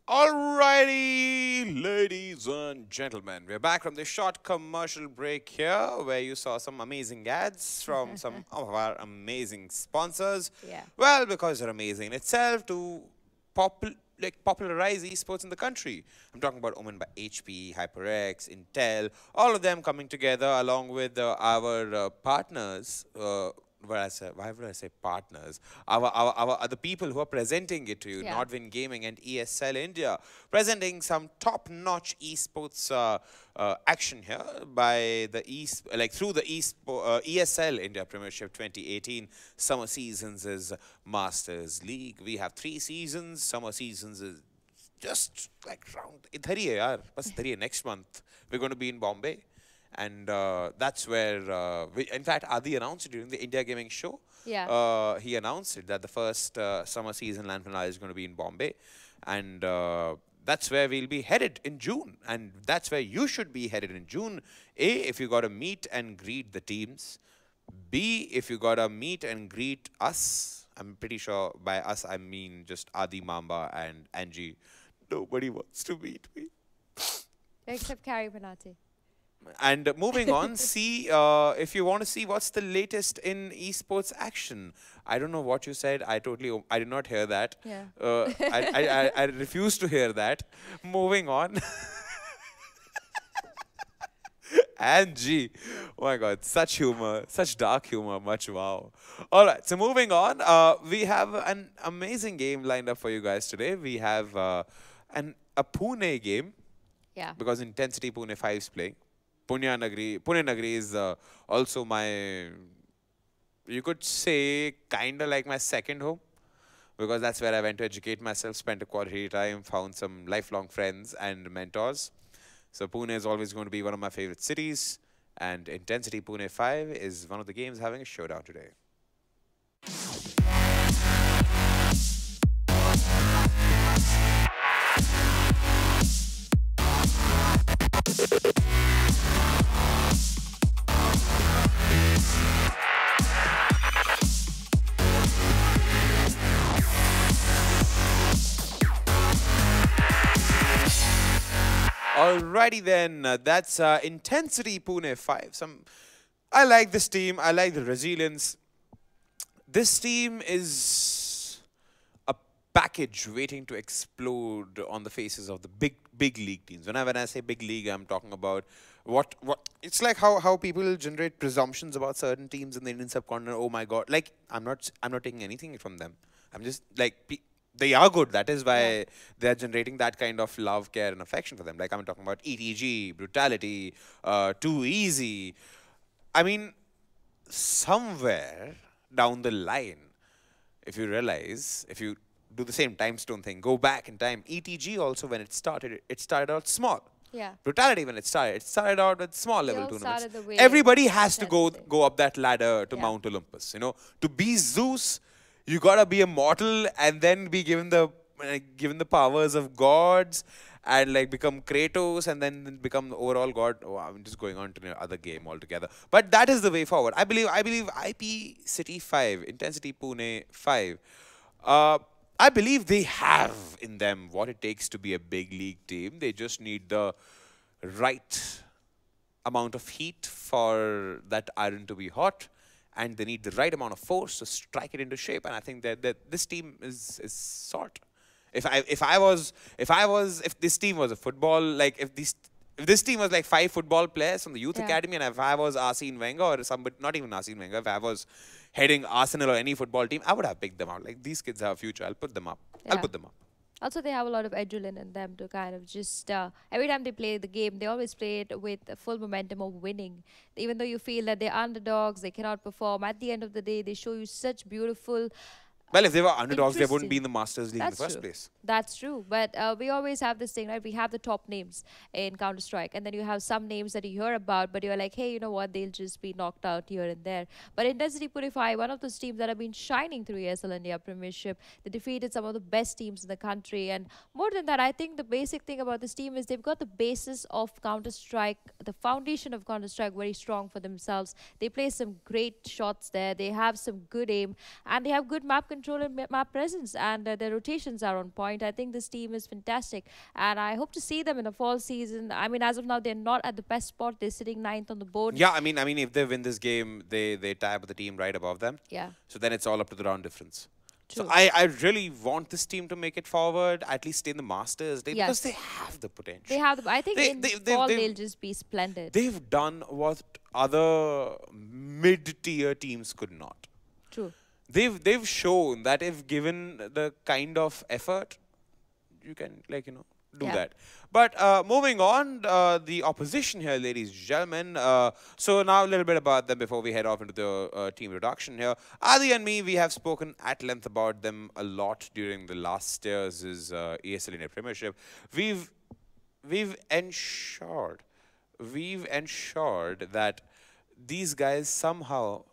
Alrighty, ladies and gentlemen, we're back from the short commercial break here where you saw some amazing ads from some of our amazing sponsors. Yeah. Well, because they're amazing in itself to popularize esports in the country. I'm talking about Omen by HP, HyperX, Intel, all of them coming together along with our partners. Why would I say partners? Our the people who are presenting it to you, Yeah. Nordwin Gaming and ESL India, presenting some top-notch esports action here by the through the ESL India Premiership 2018 summer seasons is Masters League. We have 3 seasons. Summer seasons is just like round. Idhar hi hai yaar. Bas idhar hi hai. Next month we're going to be in Bombay. And that's where, in fact, Adi announced it during the India Gaming Show. Yeah. He announced it that the first summer season land finale is going to be in Bombay. And that's where we'll be headed in June. And that's where you should be headed in June. A, if you got to meet and greet the teams. B, if you got to meet and greet us. I'm pretty sure by us, I mean just Adi, Mamba, and Angie. Nobody wants to meet me. Except Carrie Panati. And moving on, see if you want to see what's the latest in esports action. I don't know what you said. I did not hear that. Yeah. I refuse to hear that. Moving on. Angie, oh my God, such humor, such dark humor, much wow. All right, so moving on, we have an amazing game lined up for you guys today. We have a Pune game. Yeah. Because Intencity Pune5 is playing. Pune Nagri is also my, you could say, kind of like my second home. Because that's where I went to educate myself, spent a quality time, found some lifelong friends and mentors. So Pune is always going to be one of my favorite cities. And Intencity Pune5 is one of the games having a showdown today. Alrighty then, that's Intencity Pune5. I like this team. I like the resilience. This team is a package waiting to explode on the faces of the big league teams. When I say big league, I'm talking about what it's like how people generate presumptions about certain teams in the Indian subcontinent. Oh my God! Like I'm not taking anything from them. I'm just like. They are good. That is why they're generating that kind of love, care, and affection for them. Like I'm talking about ETG, Brutality, Too Easy. I mean, somewhere down the line, if you realize, if you do the same time stone thing, go back in time, ETG also when it started out small. Yeah. Brutality when it started out with small level all tournaments. started the way Everybody has to Intensity. go up that ladder to Mount Olympus. You know, to be Zeus, you gotta be a mortal and then be given the powers of gods and like become Kratos and then become the overall god. Oh, I'm just going on to the other game altogether. But that is the way forward. I believe IP City 5, Intencity Pune 5. I believe they have in them what it takes to be a big league team. They just need the right amount of heat for that iron to be hot. And they need the right amount of force to strike it into shape. And I think that this team is sort. If this team was a football, like if this team was like 5 football players from the youth academy, and if I was Arsene Wenger or somebody, not even Arsene Wenger, if I was heading Arsenal or any football team, I would have picked them out. Like these kids have a future. I'll put them up. Yeah. I'll put them up. Also, they have a lot of adrenaline in them to kind of just, every time they play the game, they always play it with the full momentum of winning. Even though you feel that they're underdogs, they cannot perform, at the end of the day, they show you such beautiful Well, if they were underdogs, they wouldn't be in the Masters League in the first place. That's true. But we always have this thing, right? We have the top names in Counter-Strike. And then you have some names that you hear about, but you're like, hey, you know what? They'll just be knocked out here and there. But Intencity Pune5, one of those teams that have been shining through ESL India Premiership. They defeated some of the best teams in the country. And more than that, I think the basic thing about this team is they've got the basis of Counter-Strike, the foundation of Counter-Strike very strong for themselves. They play some great shots there. They have some good aim. And they have good map control control and map presence, and their rotations are on point. I think this team is fantastic, and I hope to see them in the fall season. I mean, as of now, they're not at the best spot. They're sitting ninth on the board. Yeah, I mean, if they win this game, they tie up the team right above them. Yeah, So then it's all up to the round difference. So true. I really want this team to make it forward, at least stay in the Masters, because they Yes, have the potential. they have the. I think They, in they, they, fall they've, they'll just be splendid. they've done what other mid-tier teams could not. True. They've shown that if given the kind of effort, you can, like, do Yeah. that. But moving on, the opposition here, ladies and gentlemen. So now a little bit about them before we head off into the team reduction here. Adi and me, we have spoken at length about them a lot during the last year's ESL India Premiership. We've ensured that these guys somehow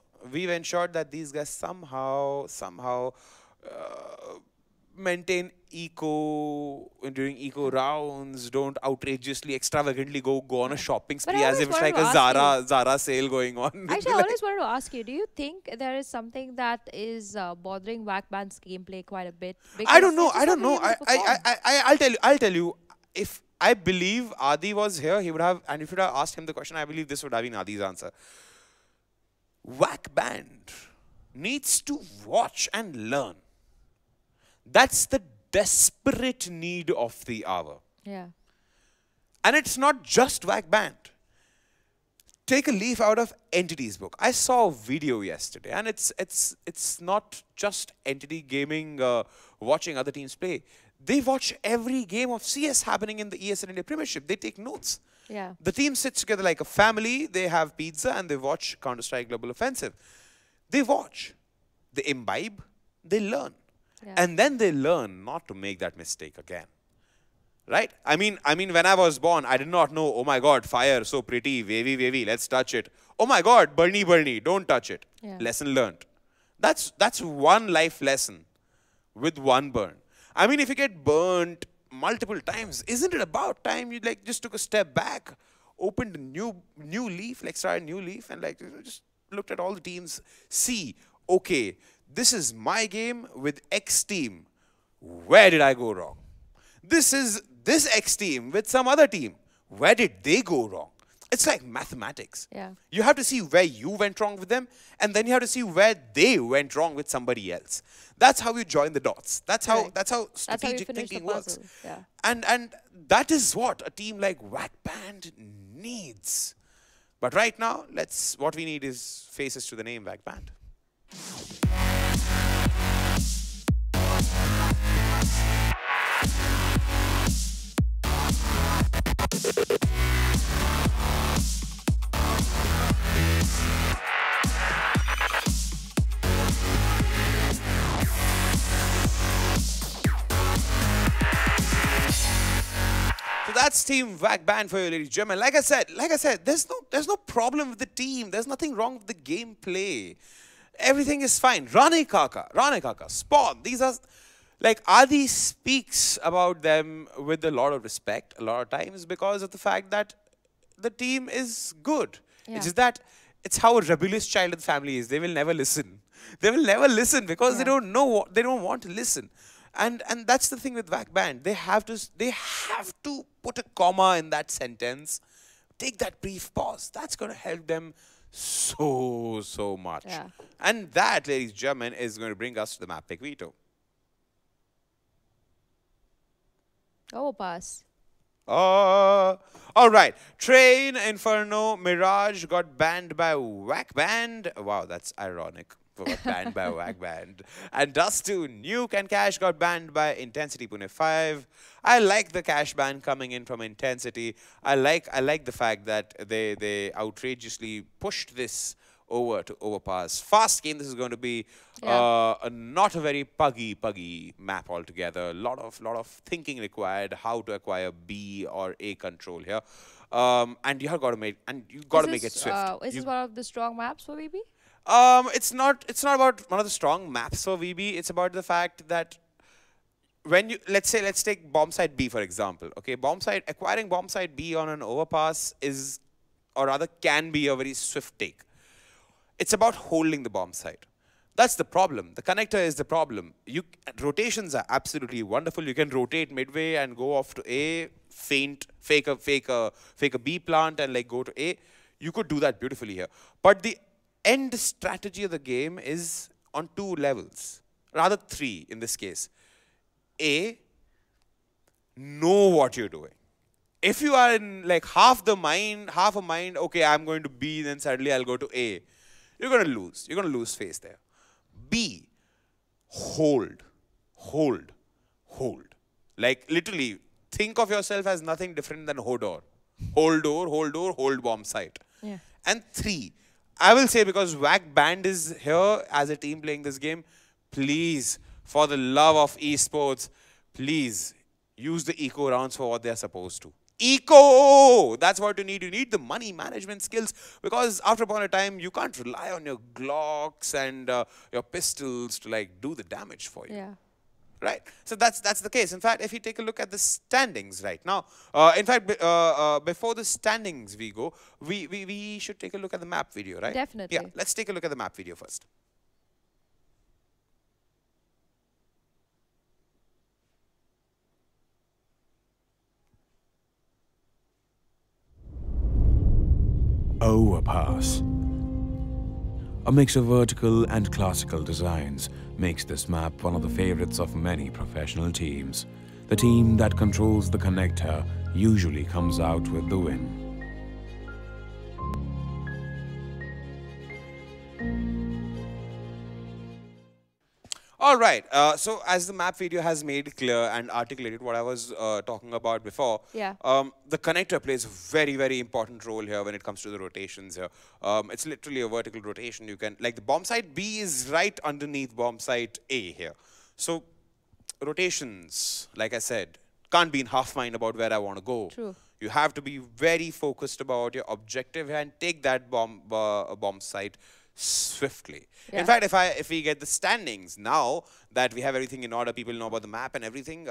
maintain eco during eco rounds, don't outrageously, extravagantly go on a shopping But I spree as always if it's wanted like to a ask you. Zara sale going on. Actually, I always wanted to ask you, do you think there is something that is bothering Wackman's gameplay quite a bit? I Because don't know. it's I just not don't being know. able to perform. I'll tell you. If I believe Adi was here, he would have, and if you would have asked him the question, I believe this would have been Adi's answer. Whack band needs to watch and learn. That's the desperate need of the hour. Yeah. And it's not just Whack band. Take a leaf out of Entity's book. I saw a video yesterday, and it's not just Entity gaming, watching other teams play. They watch every game of CS happening in the ESL India Premiership. They take notes. Yeah. The team sits together like a family. They have pizza and they watch Counter-Strike Global Offensive. They watch, they imbibe, they learn. Yeah. And then they learn not to make that mistake again. Right? I mean, when I was born, I did not know, oh my God, fire, so pretty, wavy, wavy, let's touch it. Oh my God, burny, burny, don't touch it. Yeah. Lesson learned. That's one life lesson with one burn. I mean, if you get burnt multiple times, isn't it about time you just took a step back, opened a new leaf, started a new leaf, and just looked at all the teams. See, okay, this is my game with X team. Where did I go wrong? This is this X team with some other team. Where did they go wrong? It's like mathematics. Yeah. You have to see where you went wrong with them, and then you have to see where they went wrong with somebody else. That's how you join the dots. That's how Correct. that's how That's how you strategic finish the thinking works. puzzle. Yeah. And that is what a team like Whack Band needs. But right now, what we need is faces to the name Whack Band. So that's Team Whack Band for you, ladies and gentlemen. Like I said, there's no problem with the team. There's nothing wrong with the gameplay. Everything is fine. Rane Kaka, Spawn. These are Adi speaks about them with a lot of respect a lot of times because of the fact that the team is good. Yeah. It's just that it's how a rebellious child in the family is. They will never listen. They will never listen because they don't know what, they don't want to listen. And that's the thing with Whack Band. They have to put a comma in that sentence. Take that brief pause. That's going to help them so much. Yeah. And that, ladies and gentlemen, is going to bring us to the map pick veto. OverPass. All right. Train, Inferno, Mirage got banned by Whack Band. Wow, that's ironic. Got banned by Whack Band. And Dust 2, Nuke and Cash got banned by Intencity Pune5. I like the Cash ban coming in from Intensity. I like the fact that they outrageously pushed this over to OverPass. Fast game. This is going to be not a very puggy map altogether. A lot of thinking required how to acquire B or A control here. And you have got to make it swift. Is this one of the strong maps for VB? It's not about one of the strong maps for VB. It's about the fact that when you let's take bomb site B for example. Okay, acquiring bomb site B on an overpass is, or rather can be, a very swift take. It's about holding the bomb site. That's the problem. The connector is the problem. Rotations are absolutely wonderful. You can rotate midway and go off to A, feint, fake a B plant and like go to A. You could do that beautifully here. But the end strategy of the game is on two levels, rather three in this case. A, know what you're doing. If you are in like half a mind, okay, I'm going to B, then suddenly I'll go to A. You're going to lose. You're going to lose face there. B, hold, hold, hold. Like literally, think of yourself as nothing different than Hodor. Hold door, hold door, hold bomb site. Yeah. And 3, I will say, because Whack Band is here as a team playing this game, please, for the love of esports, please use the eco rounds for what they're supposed to. Eco! That's what you need. You need the money management skills, because after upon a time, you can't rely on your Glocks and your pistols to like do the damage for you. Yeah. Right? So that's the case. In fact, if you take a look at the standings right now, in fact, before the standings we go, we should take a look at the map video, right? Definitely. Yeah, let's take a look at the map video first. OverPass. A mix of vertical and classical designs makes this map one of the favorites of many professional teams. The team that controls the connector usually comes out with the win. All right. So as the map video has made clear and articulated what I was talking about before, Yeah. the connector plays a very, very important role here when it comes to the rotations here. It's literally a vertical rotation. You can, like the bomb site B is right underneath bomb site A here. So rotations, like I said, can't be in half mind about where I want to go. True. You have to be very focused about your objective and take that bomb site swiftly. Yeah. In fact, if we get the standings now that we have everything in order, people know about the map and everything,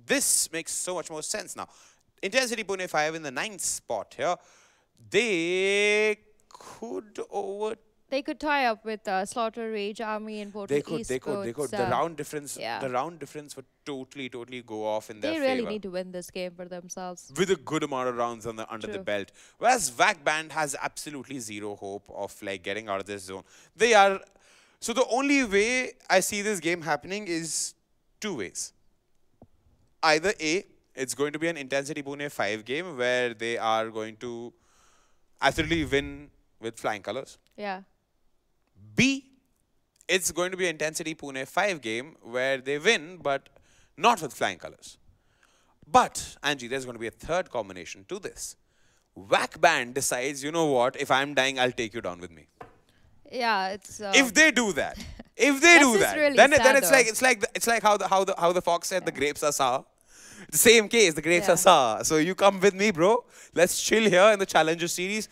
this makes so much more sense now. Intencity Pune5 in the 9th spot here, they could They could tie up with Slaughter Rage Army and Portal they could. Esports, The round difference, yeah. the round difference would totally go off in their They favor. really need to win this game for themselves. With a good amount of rounds on under the True. belt. Whereas Vac Band has absolutely zero hope of like getting out of this zone. So the only way I see this game happening is two ways. Either A, it's going to be an Intencity Pune5 game where they are going to absolutely win with flying colors. Yeah. B, it's going to be an Intencity Pune5 game where they win, but not with flying colors. But, Angie, there's going to be a third combination to this. Whack Band decides, you know what, if I'm dying, I'll take you down with me. Yeah, it's If they do that, really then sad it's like how the fox said the grapes are sour. The same case, the grapes are sour. So you come with me, bro. Let's chill here in the Challenger series.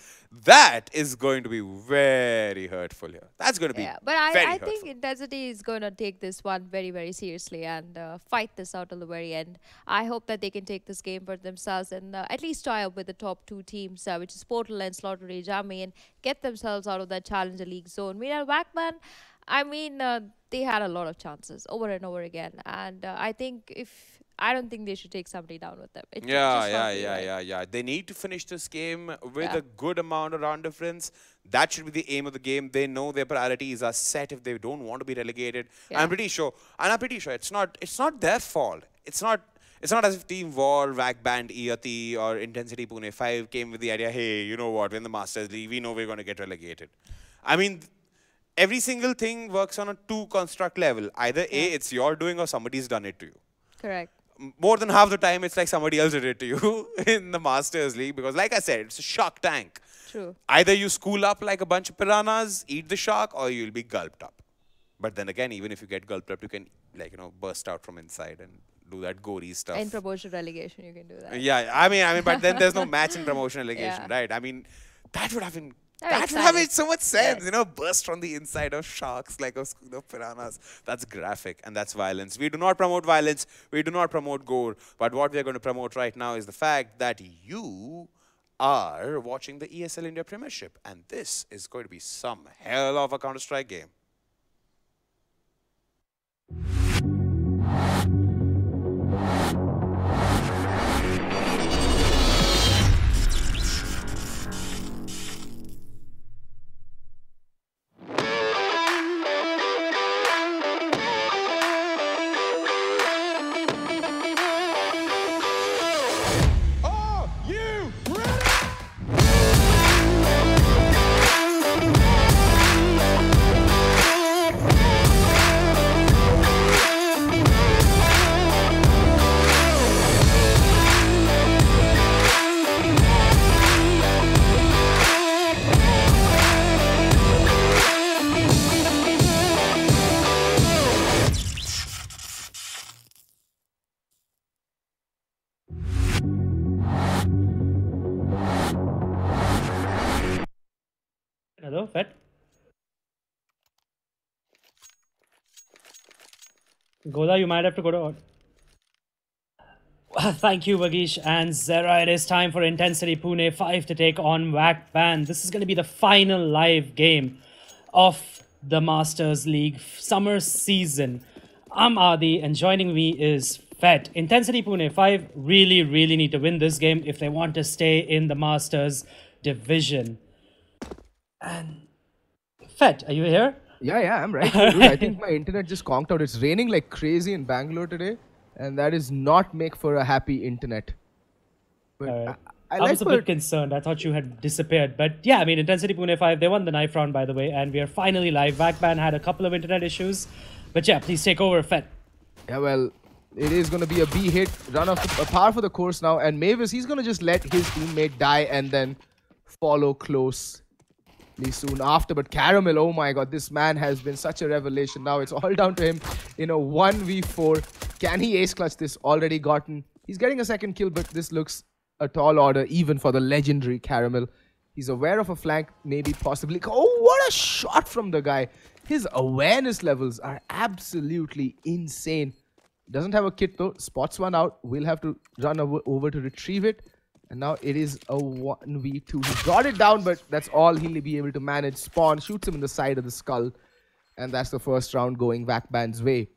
That is going to be very hurtful here. That's going to be but very I hurtful. think Intensity is going to take this one very seriously and fight this out till the very end. I hope that they can take this game for themselves and at least tie up with the top two teams, which is Portal and Slaughter Rage Army, and get themselves out of that Challenger League zone. Meanwhile, Wackman, I mean, they had a lot of chances over and over again, and I don't think they should take somebody down with them. It just not be right. Yeah. They need to finish this game with Yeah. a good amount of round difference. That should be the aim of the game. They know their priorities are set if they don't want to be relegated. Yeah. I'm pretty sure it's not their fault. It's not as if Team War, Vac Band, EAT, or Intencity Pune5 came with the idea, hey, you know what, we're in the Masters League, we know we're going to get relegated. I mean, every single thing works on a two construct level. Either A, it's your doing, or somebody's done it to you. Correct. More than half the time, it's like somebody else did it to you in the Masters League, because like I said, it's a shark tank. True. Either you school up like a bunch of piranhas, eat the shark, or you'll be gulped up. But then again, even if you get gulped up, you can burst out from inside and do that gory stuff. In promotion relegation, you can do that. Yeah, I mean, but then there's no match in promotion relegation, Yeah. right? I mean, that would have been. That'd be That would have made exciting. so much sense, Yes. burst from the inside of sharks like a school of piranhas. That's graphic and that's violence. We do not promote violence. We do not promote gore. But what we are going to promote right now is the fact that you are watching the ESL India Premiership. And this is going to be some hell of a Counter-Strike game. Hello, Fed. Gola, you might have to go to. Thank you, Vagish and Zera. It is time for Intensity Pune 5 to take on Vakban. This is going to be the final live game of the Masters League summer season. I'm Adi, and joining me is Fed. Intensity Pune 5 really need to win this game if they want to stay in the Masters division. And Fed, are you here? Yeah, I'm right here, dude. I think my internet just conked out. It's raining like crazy in Bangalore today, and that is not make for a happy internet. But I was a bit concerned. I thought you had disappeared. But yeah, I mean, Intensity Pune 5, they won the knife round, by the way, and we are finally live. Vakban had a couple of internet issues. But yeah, please take over, Fed. Yeah, well, it is going to be a B hit, run off a par for the course now, and Mavis, he's going to just let his teammate die and then follow closely soon after. But Caramel, oh my god, this man has been such a revelation. Now it's all down to him in a 1v4. Can he ace clutch this? Already gotten. He's getting a second kill, but this looks a tall order even for the legendary Caramel. He's aware of a flank, maybe possibly. Oh, what a shot from the guy. His awareness levels are absolutely insane. Doesn't have a kit though. Spots one out. We'll have to run over to retrieve it. And now it is a 1v2. He got it down, but that's all he'll be able to manage. Spawn shoots him in the side of the skull. And that's the first round going Vakban's way.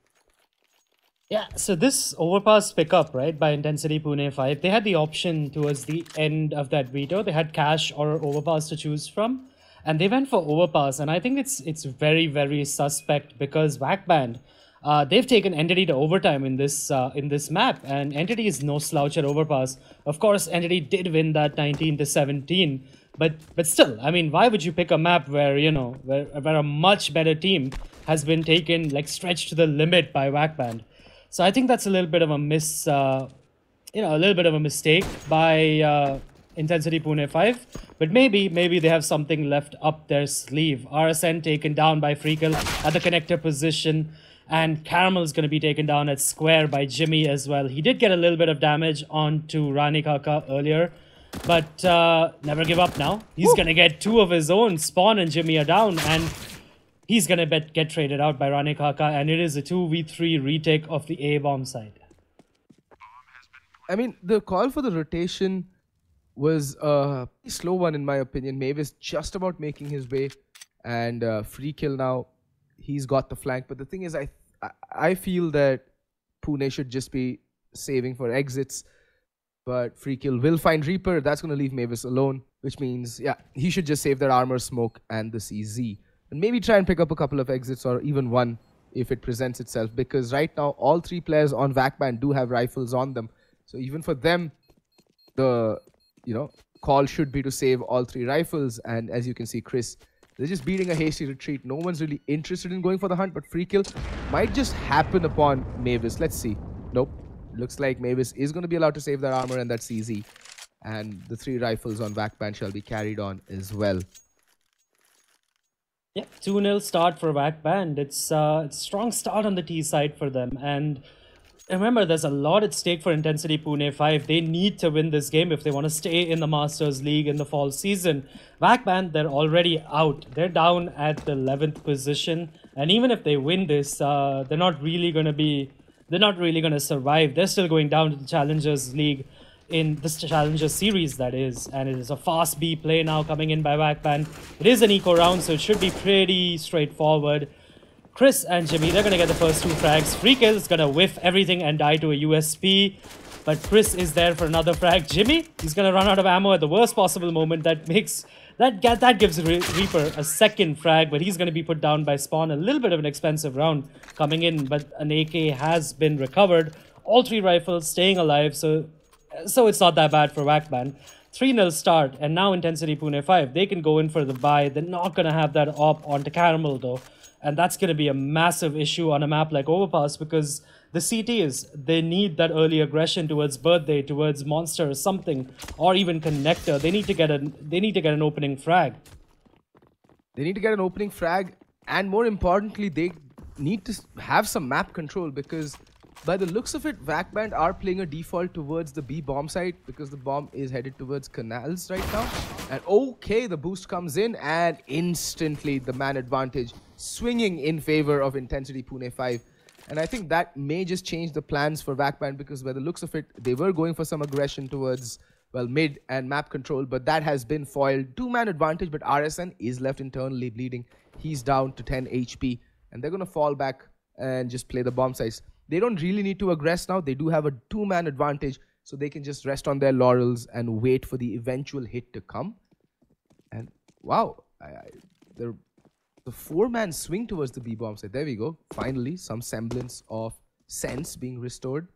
Yeah, so this overpass pickup, right, by Intensity Pune 5, they had the option towards the end of that veto. They had cash or overpass to choose from. And they went for overpass. And I think it's very suspect because Vakban, they've taken Entity to overtime in this map, and Entity is no slouch at overpass. Of course, Entity did win that 19-17, but still, I mean, why would you pick a map where where a much better team has been taken, like stretched to the limit by Vakban? So I think that's a little bit of a mistake by Intensity Pune 5, but maybe they have something left up their sleeve. RSN taken down by Freakle at the connector position. And Caramel's going to be taken down at square by Jimmy as well. He did get a little bit of damage onto Rani Kaka earlier. But never give up now. He's going to get two of his own. Spawn and Jimmy are down. And he's going to get traded out by Rani Kaka. And it is a 2v3 retake of the A-bomb side. I mean, the call for the rotation was a slow one in my opinion. Mavis just about making his way. And free kill now. He's got the flank, but the thing is, I feel that Pune should just be saving for exits, but free kill will find Reaper. That's going to leave Mavis alone, which means, yeah, he should just save their armor, smoke, and the CZ. And maybe try and pick up a couple of exits or even one if it presents itself, because right now, all three players on Vakban do have rifles on them. So even for them, the, call should be to save all three rifles. And as you can see, Chris, they're just beating a hasty retreat. No one's really interested in going for the hunt, but free kill might just happen upon Mavis. Let's see. Nope. Looks like Mavis is going to be allowed to save their armor and that CZ. And the three rifles on Vakban shall be carried on as well. Yeah, 2-0 start for Vakban. It's a strong start on the T side for them. And remember, there's a lot at stake for Intensity Pune 5. They need to win this game if they want to stay in the Masters League in the fall season. Vakban, they're already out. They're down at the 11th position. And even if they win this, they're not really going to survive. They're still going down to the Challengers League in this Challengers Series, that is. And it is a fast B play now coming in by Vakban. It is an eco round, so it should be pretty straightforward. Chris and Jimmy, they're going to get the first 2 frags. Free kill is going to whiff everything and die to a USP. But Chris is there for another frag. Jimmy, he's going to run out of ammo at the worst possible moment. That gives Reaper a second frag, but he's going to be put down by Spawn. A little bit of an expensive round coming in, but an AK has been recovered. All 3 rifles staying alive, so it's not that bad for Wackman. 3-0 start, and now Intencity Pune5. They can go in for the buy. They're not going to have that op onto Caramel, though. And that's going to be a massive issue on a map like Overpass, because the CTs, they need that early aggression towards Birthday, towards Monster or something, or even Connector. They need to get an opening frag. They need to get an opening frag, and more importantly, they need to have some map control, because by the looks of it, Wackband are playing a default towards the B bomb site, because the bomb is headed towards canals right now. And okay, the boost comes in, and instantly the man advantage swinging in favor of Intencity Pune5. And I think that may just change the plans for Wackband, because by the looks of it, they were going for some aggression towards, well, mid and map control, but that has been foiled. 2-man advantage, but RSN is left internally bleeding. He's down to 10 HP, and they're going to fall back and just play the bomb sites. They don't really need to aggress now. They do have a 2-man advantage, so they can just rest on their laurels and wait for the eventual hit to come. And wow, the 4-man swing towards the B bomb site. There we go. Finally, some semblance of sense being restored.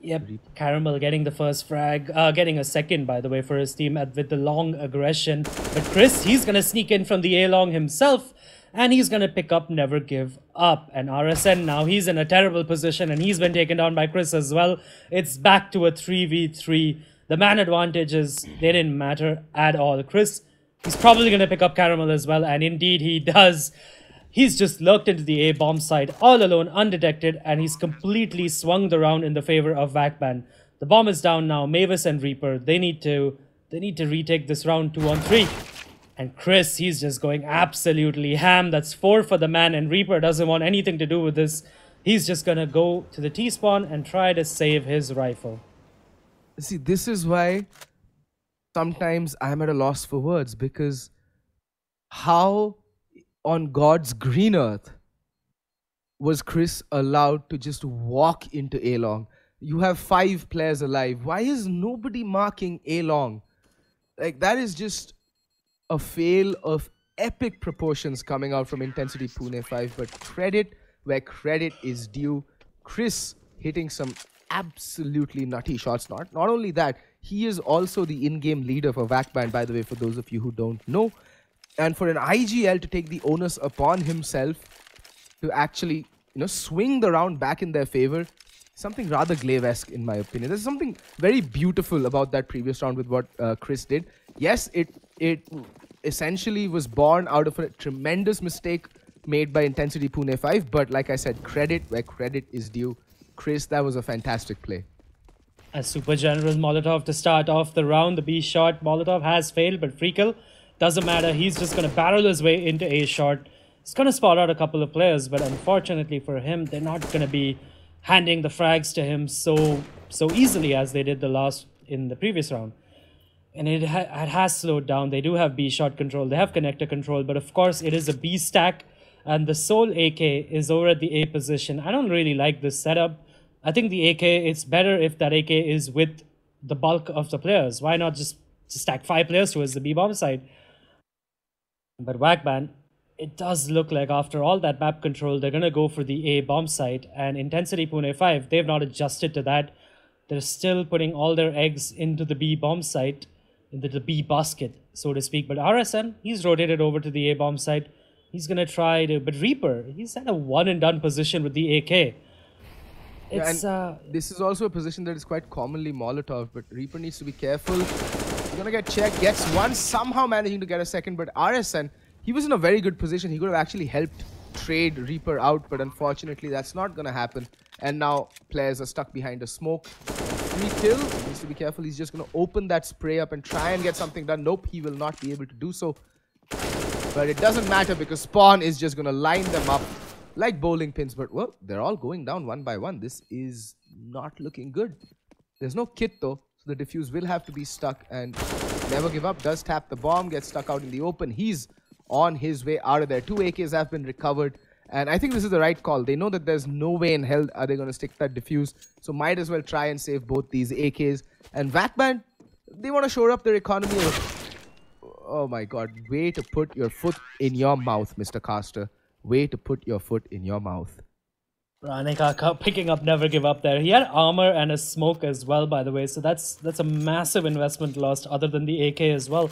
Yep, Caramel getting the first frag, getting a second, by the way, for his team with the long aggression. But Chris, he's going to sneak in from the A-long himself, and he's going to pick up Never Give Up. And RSN now, he's in a terrible position, and he's been taken down by Chris as well. It's back to a 3v3. The man advantages, they didn't matter at all. Chris, he's probably going to pick up Caramel as well, and indeed he does. He's just lurked into the A bomb site all alone, undetected, and he's completely swung the round in the favor of Wackban. The bomb is down now. Mavis and Reaper, they need to retake this round 2-on-3. And Chris, he's just going absolutely ham. That's 4 for the man, and Reaper doesn't want anything to do with this. He's just gonna go to the T-spawn and try to save his rifle. See, this is why sometimes I'm at a loss for words, because how on God's green earth was Chris allowed to just walk into A-long? You have 5 players alive. Why is nobody marking A-long? Like, that is just a fail of epic proportions coming out from Intencity Pune5. But credit where credit is due. Chris hitting some absolutely nutty shots. Not only that, he is also the in-game leader for Wackband, by the way, for those of you who don't know. And for an IGL to take the onus upon himself to actually, swing the round back in their favor, something rather Glaive-esque in my opinion. There's something very beautiful about that previous round with what Chris did. Yes, it essentially was born out of a tremendous mistake made by Intencity Pune5, but like I said, credit where credit is due. Chris, that was a fantastic play. A super generous Molotov to start off the round. The B shot, Molotov has failed, but free kill doesn't matter. He's just going to barrel his way into A short. He's going to spot out a couple of players, but unfortunately for him, they're not going to be handing the frags to him so easily as they did in the previous round. And it has slowed down. They do have B shot control. They have connector control, but of course it is a B stack, and the Soul AK is over at the A position. I don't really like this setup. I think the AK, it's better if that AK is with the bulk of the players. Why not just stack 5 players towards the B bomb side? But Wackban, it does look like after all that map control, they're going to go for the A bomb site. And Intencity Pune5, they've not adjusted to that. They're still putting all their eggs into the B bomb site, into the B basket, so to speak. But RSN, he's rotated over to the A bomb site. He's going to try to... But Reaper, he's at a one-and-done position with the AK. It's, this is also a position that is quite commonly Molotov, but Reaper needs to be careful. He's going to get checked, gets one, somehow managing to get a second, but RSN, he was in a very good position. He could have actually helped trade Reaper out, but unfortunately that's not going to happen. And now players are stuck behind a smoke. Free kill, he needs to be careful. He's just going to open that spray up and try and get something done. Nope, he will not be able to do so. But it doesn't matter because Spawn is just going to line them up like bowling pins. But, well, they're all going down one by one. This is not looking good. There's no kit, though. So the defuse will have to be stuck. And Never Give Up does tap the bomb, gets stuck out in the open. He's on his way out of there. 2 AKs have been recovered. And I think this is the right call. They know that there's no way in hell are they going to stick that defuse. So might as well try and save both these AKs. And Vakban, they want to shore up their economy. Oh my god. Way to put your foot in your mouth, Mr. Caster. Way to put your foot in your mouth. Ranekaka picking up Never Give Up there. He had armor and a smoke as well, by the way. So that's a massive investment lost other than the AK as well.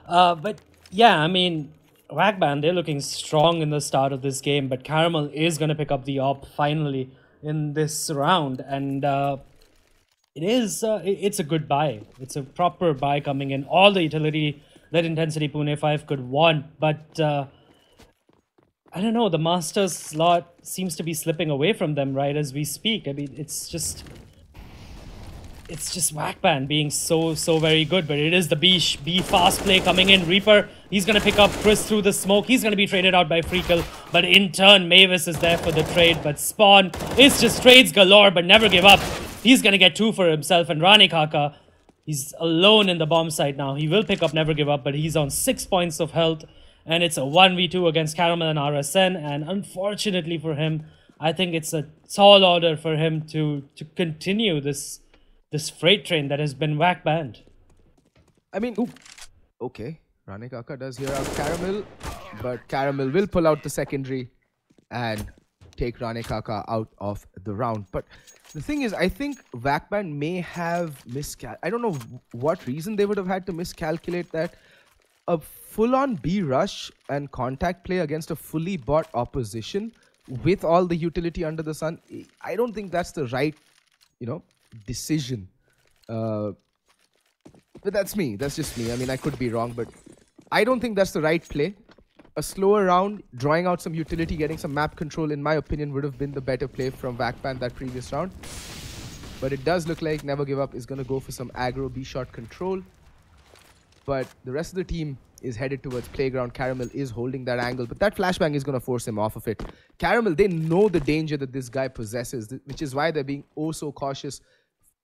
But yeah, I mean, Vakban, they're looking strong in the start of this game, but Caramel is going to pick up the op finally in this round, and it's a good buy. It's a proper buy coming in. All the utility that Intencity Pune5 could want, but I don't know, the Masters slot seems to be slipping away from them right as we speak. I mean, it's just Vakban being so very good, but it is the B fast play coming in. Reaper, he's going to pick up Chris through the smoke. He's going to be traded out by Freakle, but in turn, Mavis is there for the trade, but Spawn is just trades galore, but Never Give Up. He's going to get 2 for himself, and Ranekaka, he's alone in the bomb site now. He will pick up Never Give Up, but he's on 6 points of health, and it's a 1v2 against Caramel and RSN, and unfortunately for him, I think it's a tall order for him to continue this freight train that has been Vakbanned. I mean, okay, Ranekaka does hear out Caramel, but Caramel will pull out the secondary and take Ranekaka out of the round. But the thing is, I think Vakban may have I don't know what reason they would have had to miscalculate that. A full-on B rush and contact play against a fully bought opposition with all the utility under the sun, I don't think that's the right, decision. But that's me. That's just me. I mean, I could be wrong, but I don't think that's the right play. A slower round, drawing out some utility, getting some map control, in my opinion, would have been the better play from Vakban that previous round. But it does look like Never Give Up is going to go for some aggro B-shot control. But the rest of the team is headed towards Playground. Caramel is holding that angle, but that flashbang is going to force him off of it. Caramel, they know the danger that this guy possesses, which is why they're being oh so cautious,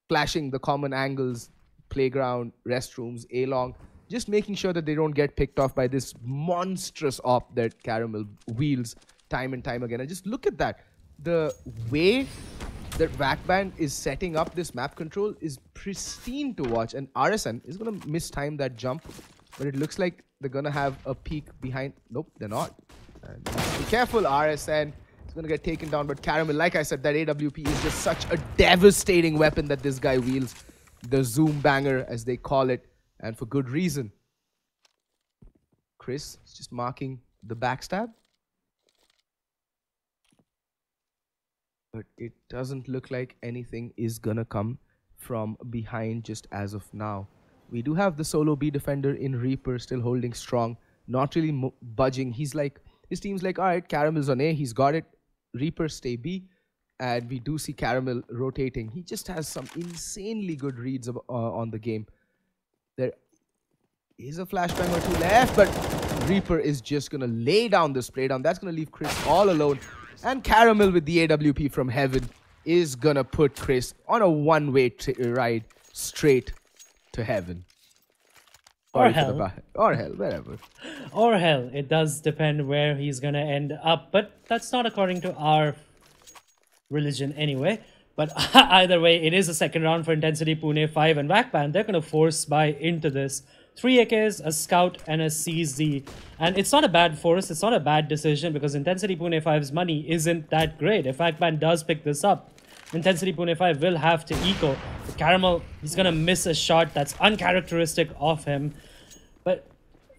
flashing the common angles, Playground, restrooms, A-long, just making sure that they don't get picked off by this monstrous op that Caramel wields time and time again. And just look at that. The way that Vakban is setting up this map control is pristine to watch, and RSN is going to mistime that jump, but it looks like they're going to have a peek behind. Nope, they're not. And be careful, RSN is going to get taken down, but Caramel, like I said, that AWP is just such a devastating weapon that this guy wields, the zoom banger as they call it, and for good reason. Chris is just marking the backstab. But it doesn't look like anything is gonna come from behind just as of now. We do have the solo B defender in Reaper still holding strong, not really budging. His team's like, all right, Caramel's on A, he's got it. Reaper stay B, and we do see Caramel rotating. He just has some insanely good reads on the game. There is a flashbang or two left, but Reaper is just gonna lay down the spray down. That's gonna leave Chris all alone. And Caramel with the AWP from heaven is gonna put Chris on a one-way ride straight to heaven. Or hell. Or hell, wherever. Or hell. It does depend where he's gonna end up, but that's not according to our religion anyway. But either way, it is a second round for Intencity Pune5 and Vakban. They're gonna force buy into this. 3 AKs, a Scout, and a CZ. And it's not a bad force, it's not a bad decision because Intencity Pune5's money isn't that great. If Vakban does pick this up, Intencity Pune5 will have to eco. But Caramel, he's gonna miss a shot that's uncharacteristic of him. But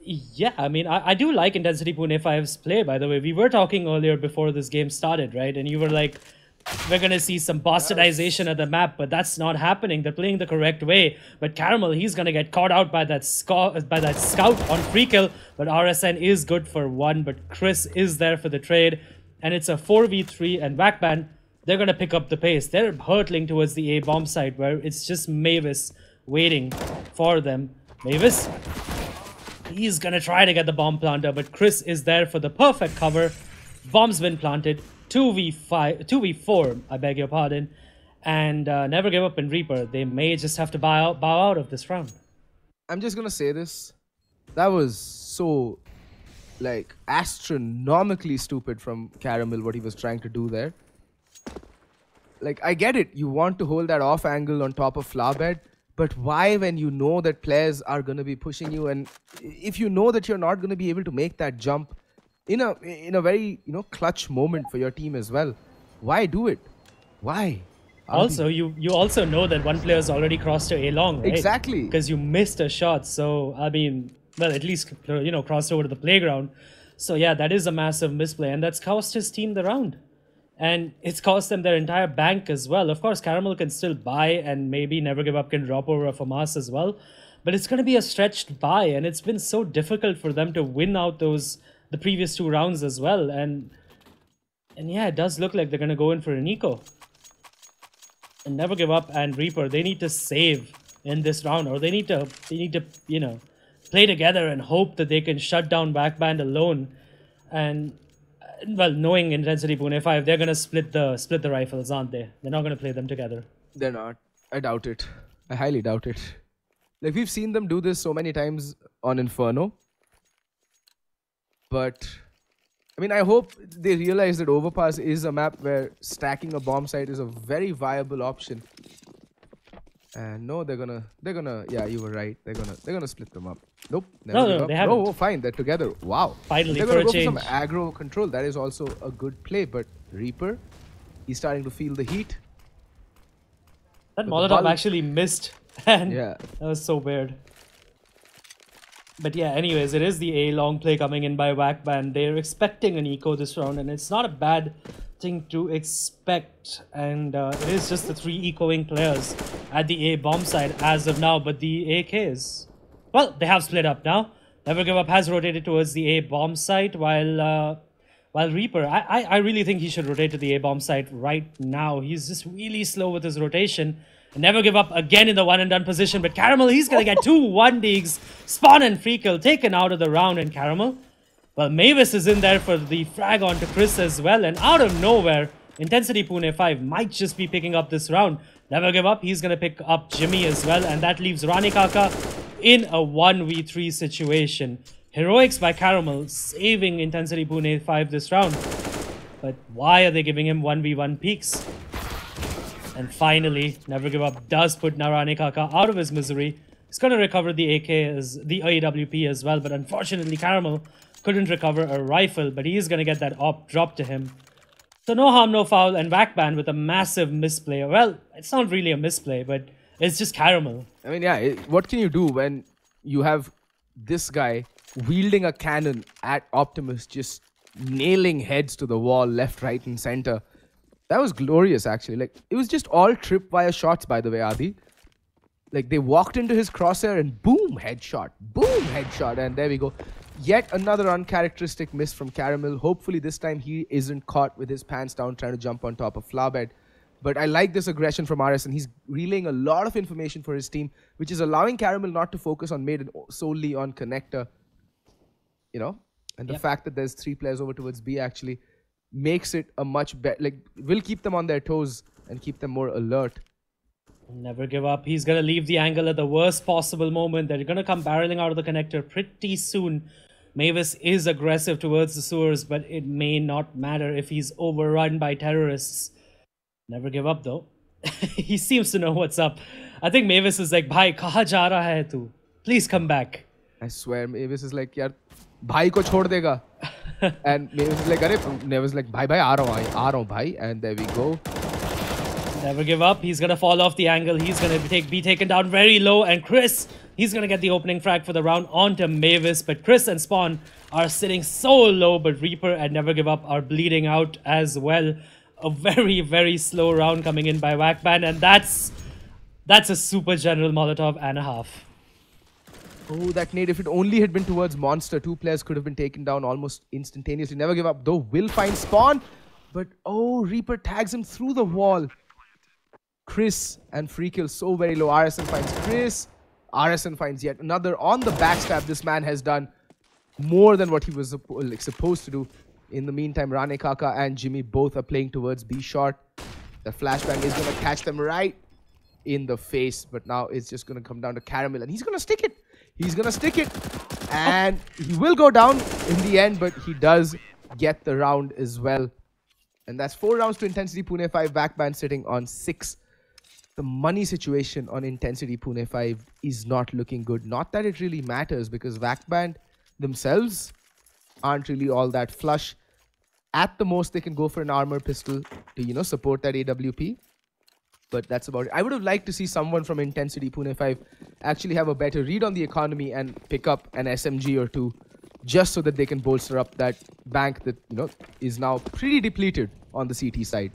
yeah, I mean, I do like Intencity Pune5's play, by the way. We were talking earlier before this game started, right? And you were like, we're going to see some bastardization of the map, but that's not happening. They're playing the correct way. But Caramel, he's going to get caught out by that scout on free kill. But RSN is good for 1, but Chris is there for the trade. And it's a 4v3, and Vakban, they're going to pick up the pace. They're hurtling towards the A bomb site where it's just Mavis waiting for them. Mavis, he's going to try to get the bomb planter, but Chris is there for the perfect cover. Bomb's been planted. 2v4, I beg your pardon, and Never Give Up in Reaper. They may just have to bow out of this round. I'm just gonna say this. That was so like astronomically stupid from Caramel what he was trying to do there. Like, I get it. You want to hold that off angle on top of flower bed, but why when you know that players are going to be pushing you, and if you know that you're not going to be able to make that jump in a very, you know, clutch moment for your team as well, why do it? Why? Also, you also know that one player's already crossed to A long, right? Exactly. Because you missed a shot. So, I mean, well, at least, you know, crossed over to the playground. So, yeah, that is a massive misplay. And that's cost his team the round. And it's cost them their entire bank as well. Of course, Caramel can still buy, and maybe Never Give Up can drop over for Mass as well. But it's going to be a stretched buy. And it's been so difficult for them to win out the previous 2 rounds as well. And yeah, it does look like they're going to go in for an eco. And Never Give Up and Reaper, they need to save in this round, or they need to, you know, play together and hope that they can shut down Backband alone. And well, knowing Intensity Pune5, they're gonna split the rifles, aren't they? They're not gonna play them together. They're not. I doubt it. I highly doubt it. Like, we've seen them do this so many times on Inferno. But I mean, I hope they realize that Overpass is a map where stacking a bomb site is a very viable option. And no, they're gonna, yeah, you were right. They're gonna split them up. Nope. No, they haven't. No, fine, they're together. Wow. Finally, they're for gonna a go change. for some aggro control. That is also a good play. But Reaper, he's starting to feel the heat. That But Molotov actually missed. And yeah, that was so weird. But yeah, anyways, it is the A long play coming in by Wackband. They're expecting an eco this round, and it's not a bad thing to expect. And it is just the 3 ecoing players at the A bomb side as of now. But the AKs, well, they have split up now. Never Give Up has rotated towards the A bomb site, while Reaper, I really think he should rotate to the A bomb site right now. He's just really slow with his rotation. And Never Give Up again in the one and done position, but Caramel, he's gonna get 2 1-digs. Spawn and Free Kill taken out of the round, and Caramel, well, Mavis is in there for the frag onto Chris as well, and out of nowhere, Intensity Pune5 might just be picking up this round. Never Give Up, he's gonna pick up Jimmy as well, and that leaves Rani Kaka in a 1v3 situation. Heroics by Caramel saving Intensity Pune5 this round, but why are they giving him 1v1 peaks? And finally, Never Give Up does put Narani Kaka out of his misery. He's going to recover the AK, the AWP as well, but unfortunately Caramel couldn't recover a rifle, but he is going to get that op dropped to him. So no harm, no foul, and Wackband with a massive misplay. Well, it's not really a misplay, but it's just Caramel. I mean, yeah, what can you do when you have this guy wielding a cannon at Optimus, just nailing heads to the wall, left, right, and center? That was glorious, actually. Like, it was just all tripwire shots, by the way, Adi. Like, they walked into his crosshair and boom, headshot. Boom, headshot. And there we go. Yet another uncharacteristic miss from Caramel. Hopefully this time he isn't caught with his pants down trying to jump on top of Flarbed. But I like this aggression from RS, and he's relaying a lot of information for his team, which is allowing Caramel not to focus on mid and solely on connector. You know? And the fact that there's 3 players over towards B actually makes it a much better, like, will keep them on their toes and keep them more alert. Never Give Up. He's going to leave the angle at the worst possible moment. They're going to come barreling out of the connector pretty soon. Mavis is aggressive towards the sewers, but it may not matter if he's overrun by terrorists. Never Give Up though. He seems to know what's up. I think Mavis is like, Bhai, kaha ja raha hai tu? Please come back. I swear, Mavis is like, yaar, bhai ko chhod dega. And Mavis is like, Mavis is like, bhai, aa raha hu, bhai. And there we go. Never Give Up. He's going to fall off the angle. He's going to be taken down very low. And Chris, he's going to get the opening frag for the round onto Mavis. But Chris and Spawn are sitting so low. But Reaper and Never Give Up are bleeding out as well. A very, very slow round coming in by Wackband. And that's a super general Molotov and a half. Oh, that nade. If it only had been towards Monster, 2 players could have been taken down almost instantaneously. Never Give Up, though, will find Spawn. But, oh, Reaper tags him through the wall. Chris and Free Kill so very low. RSN finds Chris. RSN finds yet another. On the backstab, this man has done more than what he was supposed to do. In the meantime, Rane Kaka and Jimmy both are playing towards B short. The flashbang is going to catch them right in the face. But now it's just going to come down to Caramel. And he's going to stick it. He's gonna stick it, and he will go down in the end, but he does get the round as well. And that's 4 rounds to Intensity Pune 5, Vakban sitting on 6. The money situation on Intensity Pune 5 is not looking good. Not that it really matters, because Vakban themselves aren't really all that flush. At the most, they can go for an armor pistol to, you know, support that AWP. But that's about it. I would have liked to see someone from Intensity Pune 5 actually have a better read on the economy and pick up an SMG or two, just so that they can bolster up that bank that, you know, is now pretty depleted on the CT side.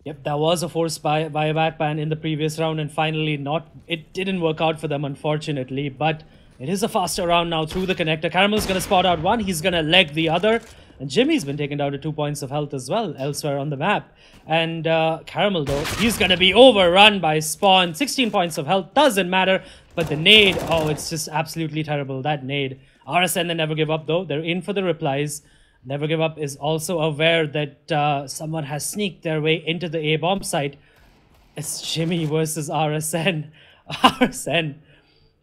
Yep, that was a force by Vakban in the previous round, and finally it didn't work out for them, unfortunately. But it is a faster round now through the connector. Caramel's gonna spot out one, he's gonna leg the other. And Jimmy's been taken down to 2 points of health as well, elsewhere on the map. And Caramel, though, he's going to be overrun by Spawn. 16 points of health, doesn't matter. But the nade, oh, it's just absolutely terrible, that nade. RSN, they never give up, though. They're in for the replies. Never Give Up is also aware that someone has sneaked their way into the A-bomb site. It's Jimmy versus RSN. RSN,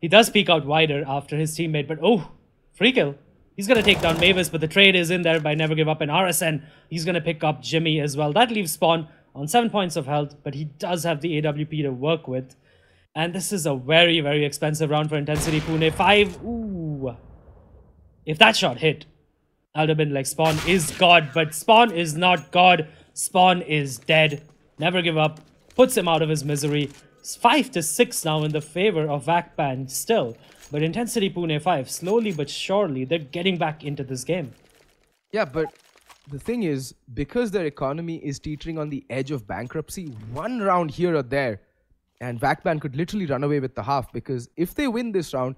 he does peek out wider after his teammate, but oh, free kill. He's going to take down Mavis, but the trade is in there by Never Give Up, and RSN, he's going to pick up Jimmy as well. That leaves Spawn on 7 points of health, but he does have the AWP to work with. And this is a very, very expensive round for Intensity Pune 5. Ooh. If that shot hit, I would have been like, Spawn is God, but Spawn is not God. Spawn is dead. Never Give Up puts him out of his misery. It's 5-6 now in the favor of Vakban still. But Intensity Pune 5, slowly but surely, they're getting back into this game. Yeah, but the thing is, because their economy is teetering on the edge of bankruptcy, one round here or there, and Vakban could literally run away with the half, because if they win this round,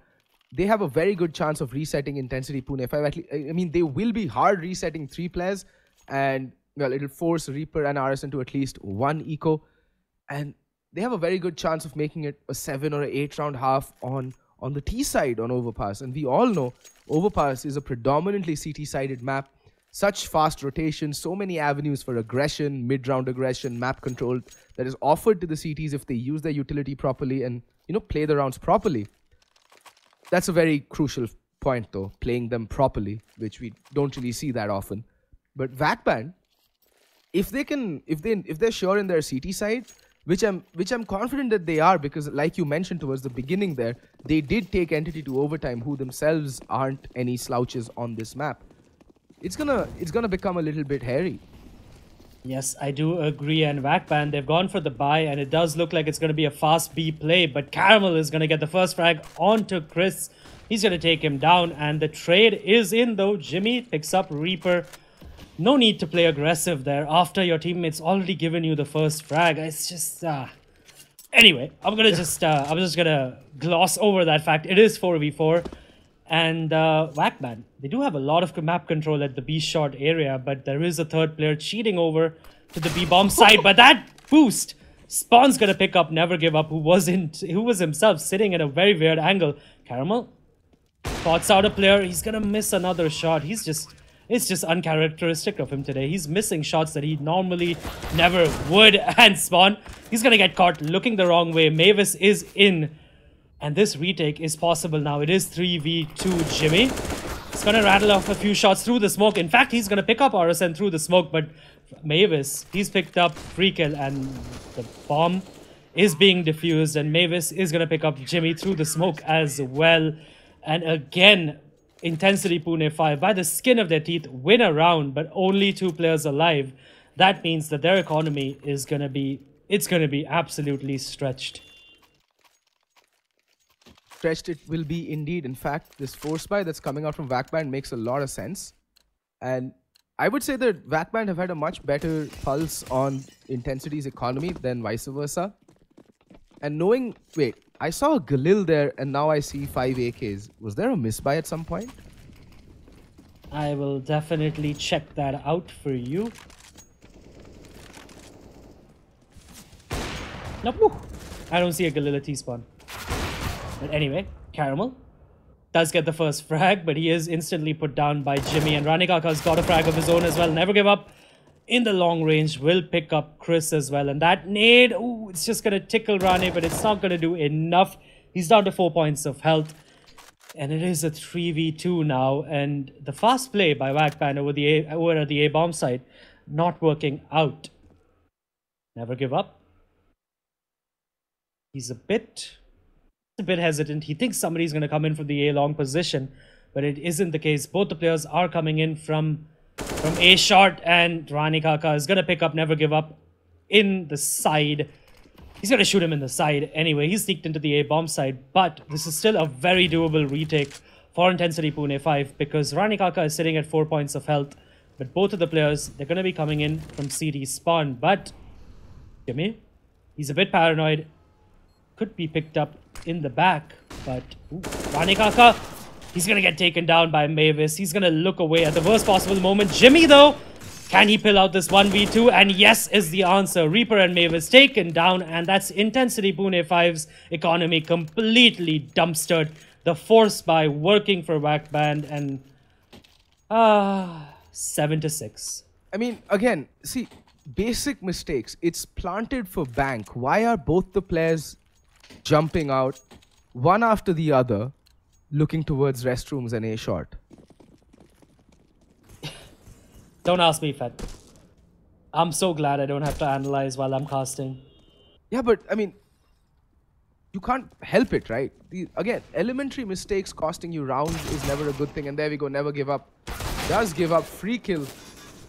they have a very good chance of resetting Intensity Pune 5. At least, I mean, they will be hard resetting 3 players, and well, it'll force Reaper and RSN to at least 1 eco, and they have a very good chance of making it a 7 or 8 round half on the T side on OverPass. And we all know OverPass is a predominantly CT-sided map. Such fast rotation, so many avenues for aggression, mid-round aggression, map control that is offered to the CTs if they use their utility properly and, you know, play the rounds properly. That's a very crucial point, though, playing them properly, which we don't really see that often. But Vakban, if they're sure in their CT side, which I'm confident that they are, because like you mentioned towards the beginning there, they did take Entity to overtime, who themselves aren't any slouches on this map. It's gonna become a little bit hairy. Yes, I do agree. And Vakban, they've gone for the buy, and it does look like it's going to be a fast B play, but Caramel is going to get the first frag onto Chris. He's going to take him down, and the trade is in, though. Jimmy picks up Reaper. No need to play aggressive there after your teammates already given you the first frag. It's just anyway, I'm just gonna gloss over that fact. It is 4v4, and Vakban, they do have a lot of map control at the B short area, but there is a third player cheating over to the B bomb side. But that boost, Spawn's gonna pick up Never Give Up, who was himself sitting at a very weird angle. Caramel spots out a player. He's gonna miss another shot. It's just uncharacteristic of him today. He's missing shots that he normally never would. And Spawn, he's going to get caught looking the wrong way. Mavis is in. And this retake is possible now. It is 3v2 Jimmy. He's going to rattle off a few shots through the smoke. In fact, he's going to pick up RSN through the smoke. But Mavis, he's picked up free kill. And the bomb is being defused. And Mavis is going to pick up Jimmy through the smoke as well. And again, Intensity Pune 5, by the skin of their teeth, win a round, but only 2 players alive. That means that their economy is going to be absolutely stretched. Stretched it will be indeed. In fact, this force buy that's coming out from Vakban makes a lot of sense. And I would say that Vakban have had a much better pulse on Intensity's economy than vice versa. And knowing, wait, I saw a Galil there, and now I see 5 AKs. Was there a misbuy at some point? I will definitely check that out for you. Nope. I don't see a Galil T-spawn. But anyway, Caramel does get the first frag, but he is instantly put down by Jimmy. And Ranikaka's got a frag of his own as well. Never Give Up in the long range will pick up Chris as well. And that nade, ooh, it's just going to tickle Rane, but it's not going to do enough. He's down to 4 points of health. And it is a 3v2 now, and the fast play by Wackband over at the A bomb site not working out. Never give up. He's a bit hesitant. He thinks somebody's going to come in from the A long position, but it isn't the case. Both the players are coming in from A short, and Rani Kaka is going to pick up Never Give Up in the side. He's going to shoot him in the side anyway. He's sneaked into the A bomb side, but this is still a very doable retake for Intencity Pune5 because Rani Kaka is sitting at 4 points of health. But both of the players, they're going to be coming in from CD spawn. But Jimmy, he's a bit paranoid. Could be picked up in the back, but Rani Kaka, he's going to get taken down by Mavis. He's going to look away at the worst possible moment. Jimmy, though, can he pull out this 1v2? And yes is the answer. Reaper and Mavis taken down, and that's Intencity Pune5's economy completely dumpstered. The force by working for Wackband, and 7-6. I mean, again, see, basic mistakes. It's planted for bank. Why are both the players jumping out, one after the other, looking towards restrooms and A short? Don't ask me, Fed. I'm so glad I don't have to analyze while I'm casting. Yeah, but I mean, you can't help it, right? Again, elementary mistakes costing you rounds is never a good thing. And there we go, Never Give Up. Does give up. Free kill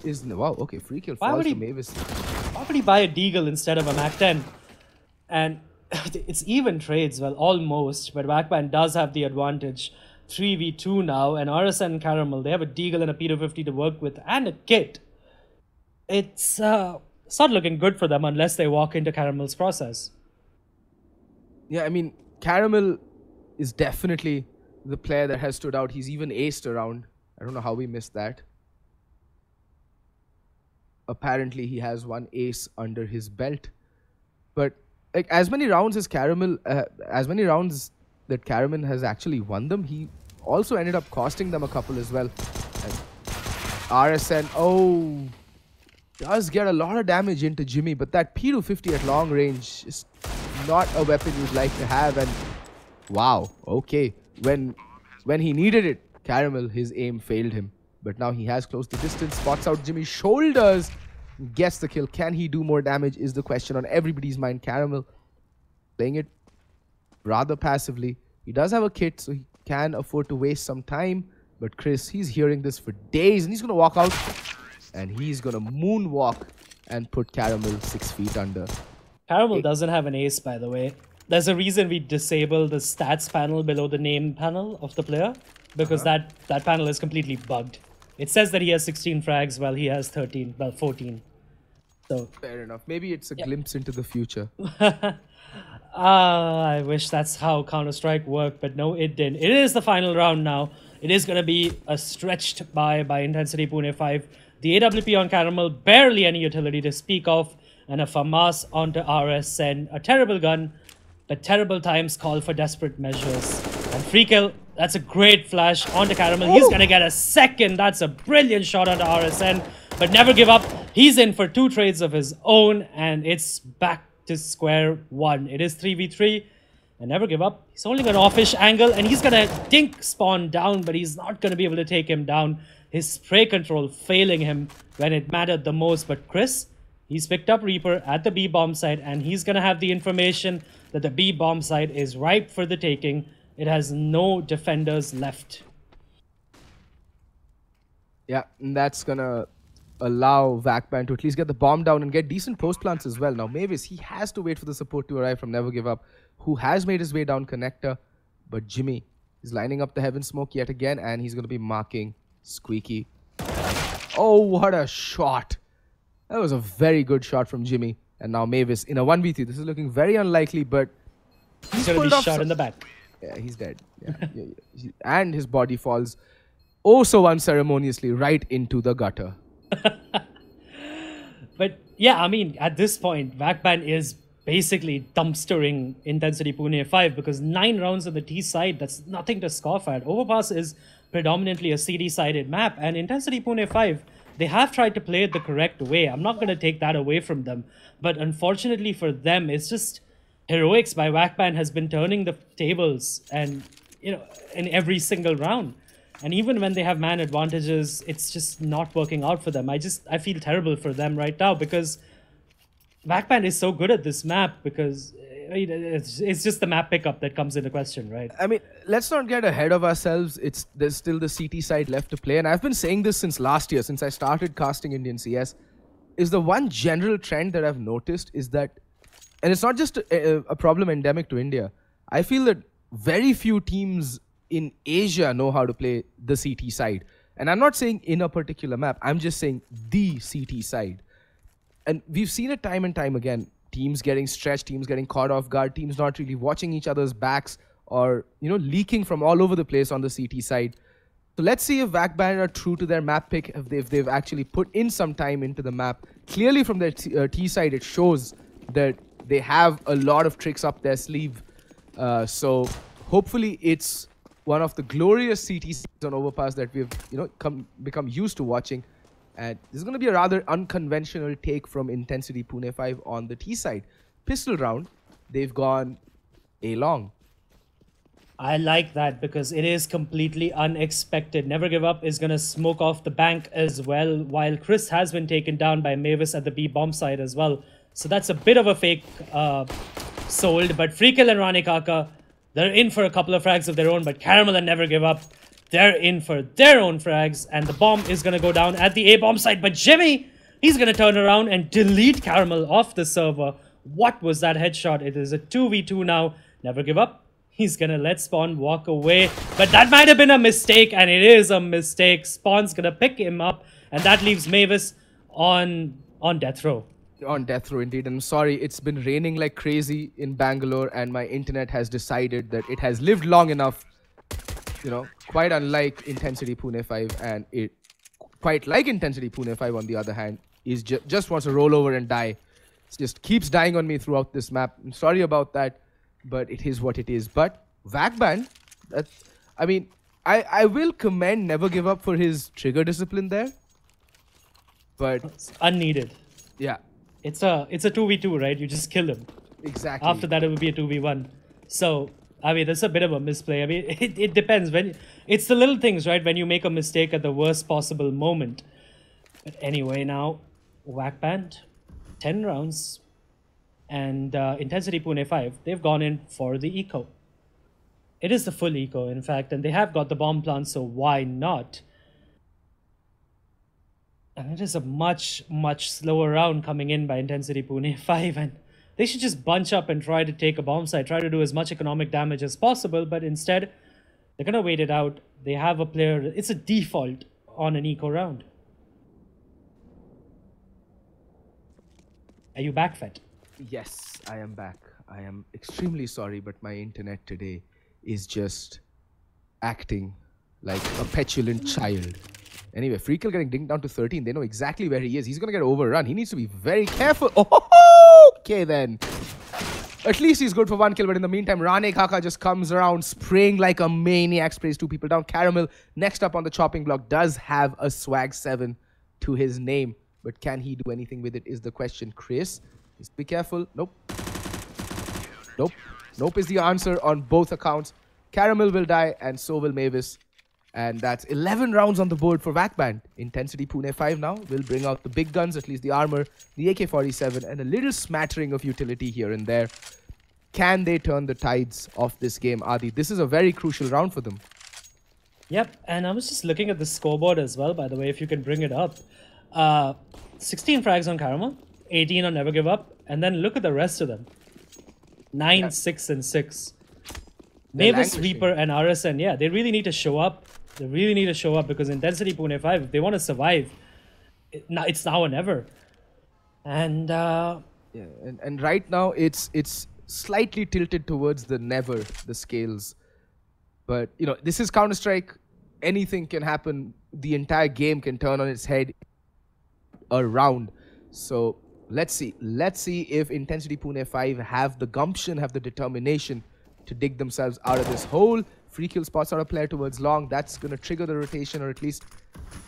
is... Wow, okay, free kill falls to Mavis. Why would he buy a Deagle instead of a Mac 10? And it's even trades, well, almost. But Wackband does have the advantage. 3v2 now, and RSN and Caramel, they have a Deagle and a P250 to work with, and a kit. It's not looking good for them unless they walk into Caramel's process. Yeah, I mean, Caramel is definitely the player that has stood out. He's even aced around. I don't know how we missed that. Apparently, he has one ace under his belt. But like as many rounds as Caramel, that Caramel has actually won them, he also ended up costing them a couple as well. And RSN, does get a lot of damage into Jimmy, but that P250 at long range is not a weapon you'd like to have. And wow, okay, when he needed it, Caramel, his aim failed him. But now he has closed the distance, spots out Jimmy's shoulders, gets the kill. Can he do more damage is the question on everybody's mind. Caramel playing it rather passively. He does have a kit, so he can afford to waste some time. But Chris, he's hearing this for days, and he's going to walk out. And he's going to moonwalk and put Caramel 6 feet under. Caramel doesn't have an ace, by the way. There's a reason we disable the stats panel below the name panel of the player. Because that panel is completely bugged. It says that he has 16 frags while he has 14. So fair enough. Maybe it's a glimpse into the future. I wish that's how Counter-Strike worked, but no, it didn't. It is the final round now. It is going to be a stretched by Intencity Pune5. The AWP on Caramel, barely any utility to speak of, and a FAMAS onto RSN. A terrible gun, but terrible times call for desperate measures. And free kill, that's a great flash onto Caramel. He's going to get a second. That's a brilliant shot onto RSN, but Never Give Up. He's in for 2 trades of his own, and it's back to square one. It is 3v3, and Never Give Up. He's holding an offish angle, and he's gonna dink spawn down, but he's not gonna be able to take him down. His spray control failing him when it mattered the most. But Chris, he's picked up Reaper at the B bomb site, and he's gonna have the information that the B bomb site is ripe for the taking. It has no defenders left. Yeah, and that's gonna allow Wackband to at least get the bomb down and get decent post plants as well. Now Mavis, he has to wait for the support to arrive from Never Give Up, who has made his way down connector. But Jimmy is lining up the heaven smoke yet again, and he's going to be marking Squeaky. Oh, what a shot. That was a very good shot from Jimmy. And now Mavis in a 1v3. This is looking very unlikely, but he's going to be shot in the back. Yeah, he's dead. Yeah. And his body falls oh so unceremoniously right into the gutter. But yeah, I mean, at this point, Wackband is basically dumpstering Intencity Pune5 because 9 rounds on the T side, that's nothing to scoff at. Overpass is predominantly a CD-sided map, and Intencity Pune5, they have tried to play it the correct way. I'm not going to take that away from them. But unfortunately for them, it's just heroics by Wackband has been turning the tables, and in every single round. And even when they have man advantages, it's just not working out for them. I feel terrible for them right now because Backband is so good at this map because it's just the map pickup that comes into question, right? I mean, let's not get ahead of ourselves. There's still the CT side left to play. And I've been saying this since last year, since I started casting Indian CS, is the one general trend that I've noticed is that, and it's not just a problem endemic to India. I feel that very few teams in Asia know how to play the CT side. And I'm not saying in a particular map. I'm just saying the CT side. And we've seen it time and time again. Teams getting stretched, teams getting caught off guard, teams not really watching each other's backs or, leaking from all over the place on the CT side. So let's see if Vakban are true to their map pick, if they've actually put in some time into the map. Clearly from their T side, it shows that they have a lot of tricks up their sleeve. So hopefully it's one of the glorious CTs on OverPass that we've become used to watching. And this is going to be a rather unconventional take from Intencity Pune5 on the T side. Pistol round, they've gone A long. I like that because it is completely unexpected. Never Give Up is going to smoke off the bank as well, while Chris has been taken down by Mavis at the B bomb side as well. So that's a bit of a fake sold, but Freekill and Rane Kaka, they're in for a couple of frags of their own, but Caramel and Never Give Up, they're in for their own frags, and the bomb is going to go down at the A bomb side. But Jimmy, he's going to turn around and delete Caramel off the server. What was that headshot? It is a 2v2 now. Never Give Up. He's going to let Spawn walk away. But that might have been a mistake, and it is a mistake. Spawn's going to pick him up, and that leaves Mavis on death row. On death row, indeed. I'm sorry, it's been raining like crazy in Bangalore, and my internet has decided that it has lived long enough. Quite unlike Intencity Pune5, and it quite like Intencity Pune5 on the other hand, is just wants to roll over and die. It just keeps dying on me throughout this map. I'm sorry about that, but it is what it is. But Vakban, I will commend Never Give Up for his trigger discipline there. But it's unneeded. Yeah. It's a 2v2, right? You just kill him. Exactly. After that, it would be a 2v1. So that's a bit of a misplay. It depends. It's the little things, right? When you make a mistake at the worst possible moment. But anyway, now, Whack Band, 10 rounds. And Intencity Pune5, they've gone in for the eco. It is the full eco, in fact. And they have got the bomb plant, so why not? And it is a much, much slower round coming in by Intencity Pune5. And they should just bunch up and try to take a bomb site, try to do as much economic damage as possible, but instead, they're going to wait it out. They have a player, it's a default on an eco round. Are you back, Fet? Yes, I am back. I am extremely sorry, but my internet today is just acting like a petulant child. Anyway, Freekill getting dinged down to 13. They know exactly where he is. He's going to get overrun. He needs to be very careful. Oh, okay then. At least he's good for one kill. But in the meantime, Rane Kaka just comes around spraying like a maniac. Sprays two people down. Caramel, next up on the chopping block, does have a swag 7 to his name. But can he do anything with it is the question. Chris, just be careful. Nope. Nope. Nope is the answer on both accounts. Caramel will die and so will Mavis. And that's 11 rounds on the board for Vakban. Intencity Pune5 now will bring out the big guns, at least the armor, the AK-47, and a little smattering of utility here and there. Can they turn the tides of this game, Adi? This is a very crucial round for them. Yep, and I was just looking at the scoreboard as well, by the way, if you can bring it up. 16 frags on Caramel, 18 on Never Give Up, and then look at the rest of them. 9, 6, and 6. Mavis, Reaper, and RSN, yeah, they really need to show up. They really need to show up because Intencity Pune5, if they want to survive, it's now or never. And yeah, and right now it's slightly tilted towards the never, the scales. But this is Counter-Strike. Anything can happen. The entire game can turn on its head around. So let's see. Let's see if Intencity Pune5 have the gumption, have the determination to dig themselves out of this hole. Free kill spots out a player towards long. That's going to trigger the rotation or at least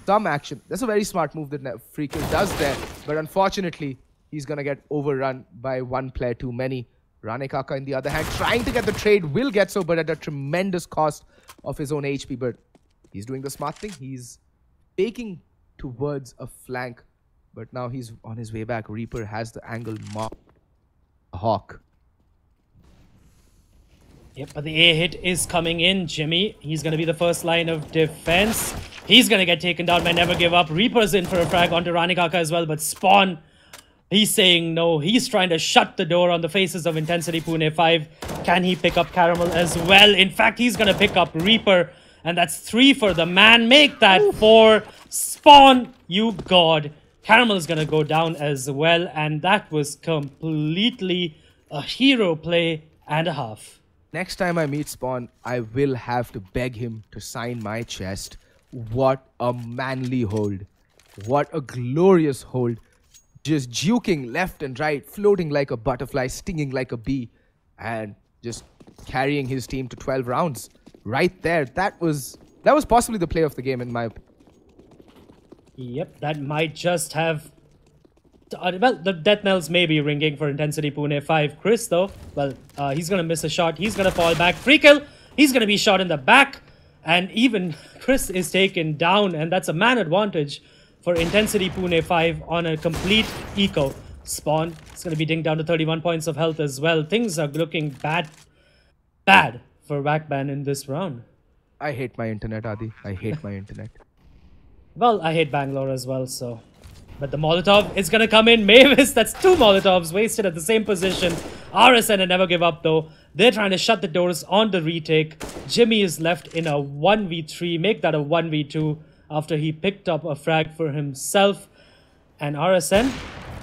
some action. That's a very smart move that Free kill does there. But unfortunately, he's going to get overrun by one player too many. Ranekaka, in the other hand, trying to get the trade, will get so, but at a tremendous cost of his own HP. But he's doing the smart thing. He's taking towards a flank, but now he's on his way back. Reaper has the angle mark. Hawk. Yep, but the A hit is coming in. Jimmy, he's going to be the first line of defense. He's going to get taken down by Never Give Up. Reaper's in for a frag onto Ranekaka as well, but Spawn, he's saying no. He's trying to shut the door on the faces of Intencity Pune5. Can he pick up Caramel as well? In fact, he's going to pick up Reaper, and that's 3 for the man. Make that 4. Spawn, you god. Caramel is going to go down as well, and that was completely a hero play and a half. Next time I meet Spawn, I will have to beg him to sign my chest. What a manly hold. What a glorious hold. Just juking left and right, floating like a butterfly, stinging like a bee, and just carrying his team to 12 rounds. Right there. That was possibly the play of the game in my opinion. Yep, that might just have... well, the death knells may be ringing for Intencity Pune5. Chris, though, well, he's going to miss a shot. He's going to fall back. Free kill. He's going to be shot in the back. And even Chris is taken down. And that's a man advantage for Intencity Pune5 on a complete eco. Spawn is going to be dinged down to 31 points of health as well. Things are looking bad for Wackban in this round. I hate my internet, Adi. I hate my internet. Well, I hate Bangalore as well, so... But the Molotov is going to come in. Mavis, that's 2 Molotovs wasted at the same position. RSN and Never Give Up, though. They're trying to shut the doors on the retake. Jimmy is left in a 1v3. Make that a 1v2 after he picked up a frag for himself. And RSN,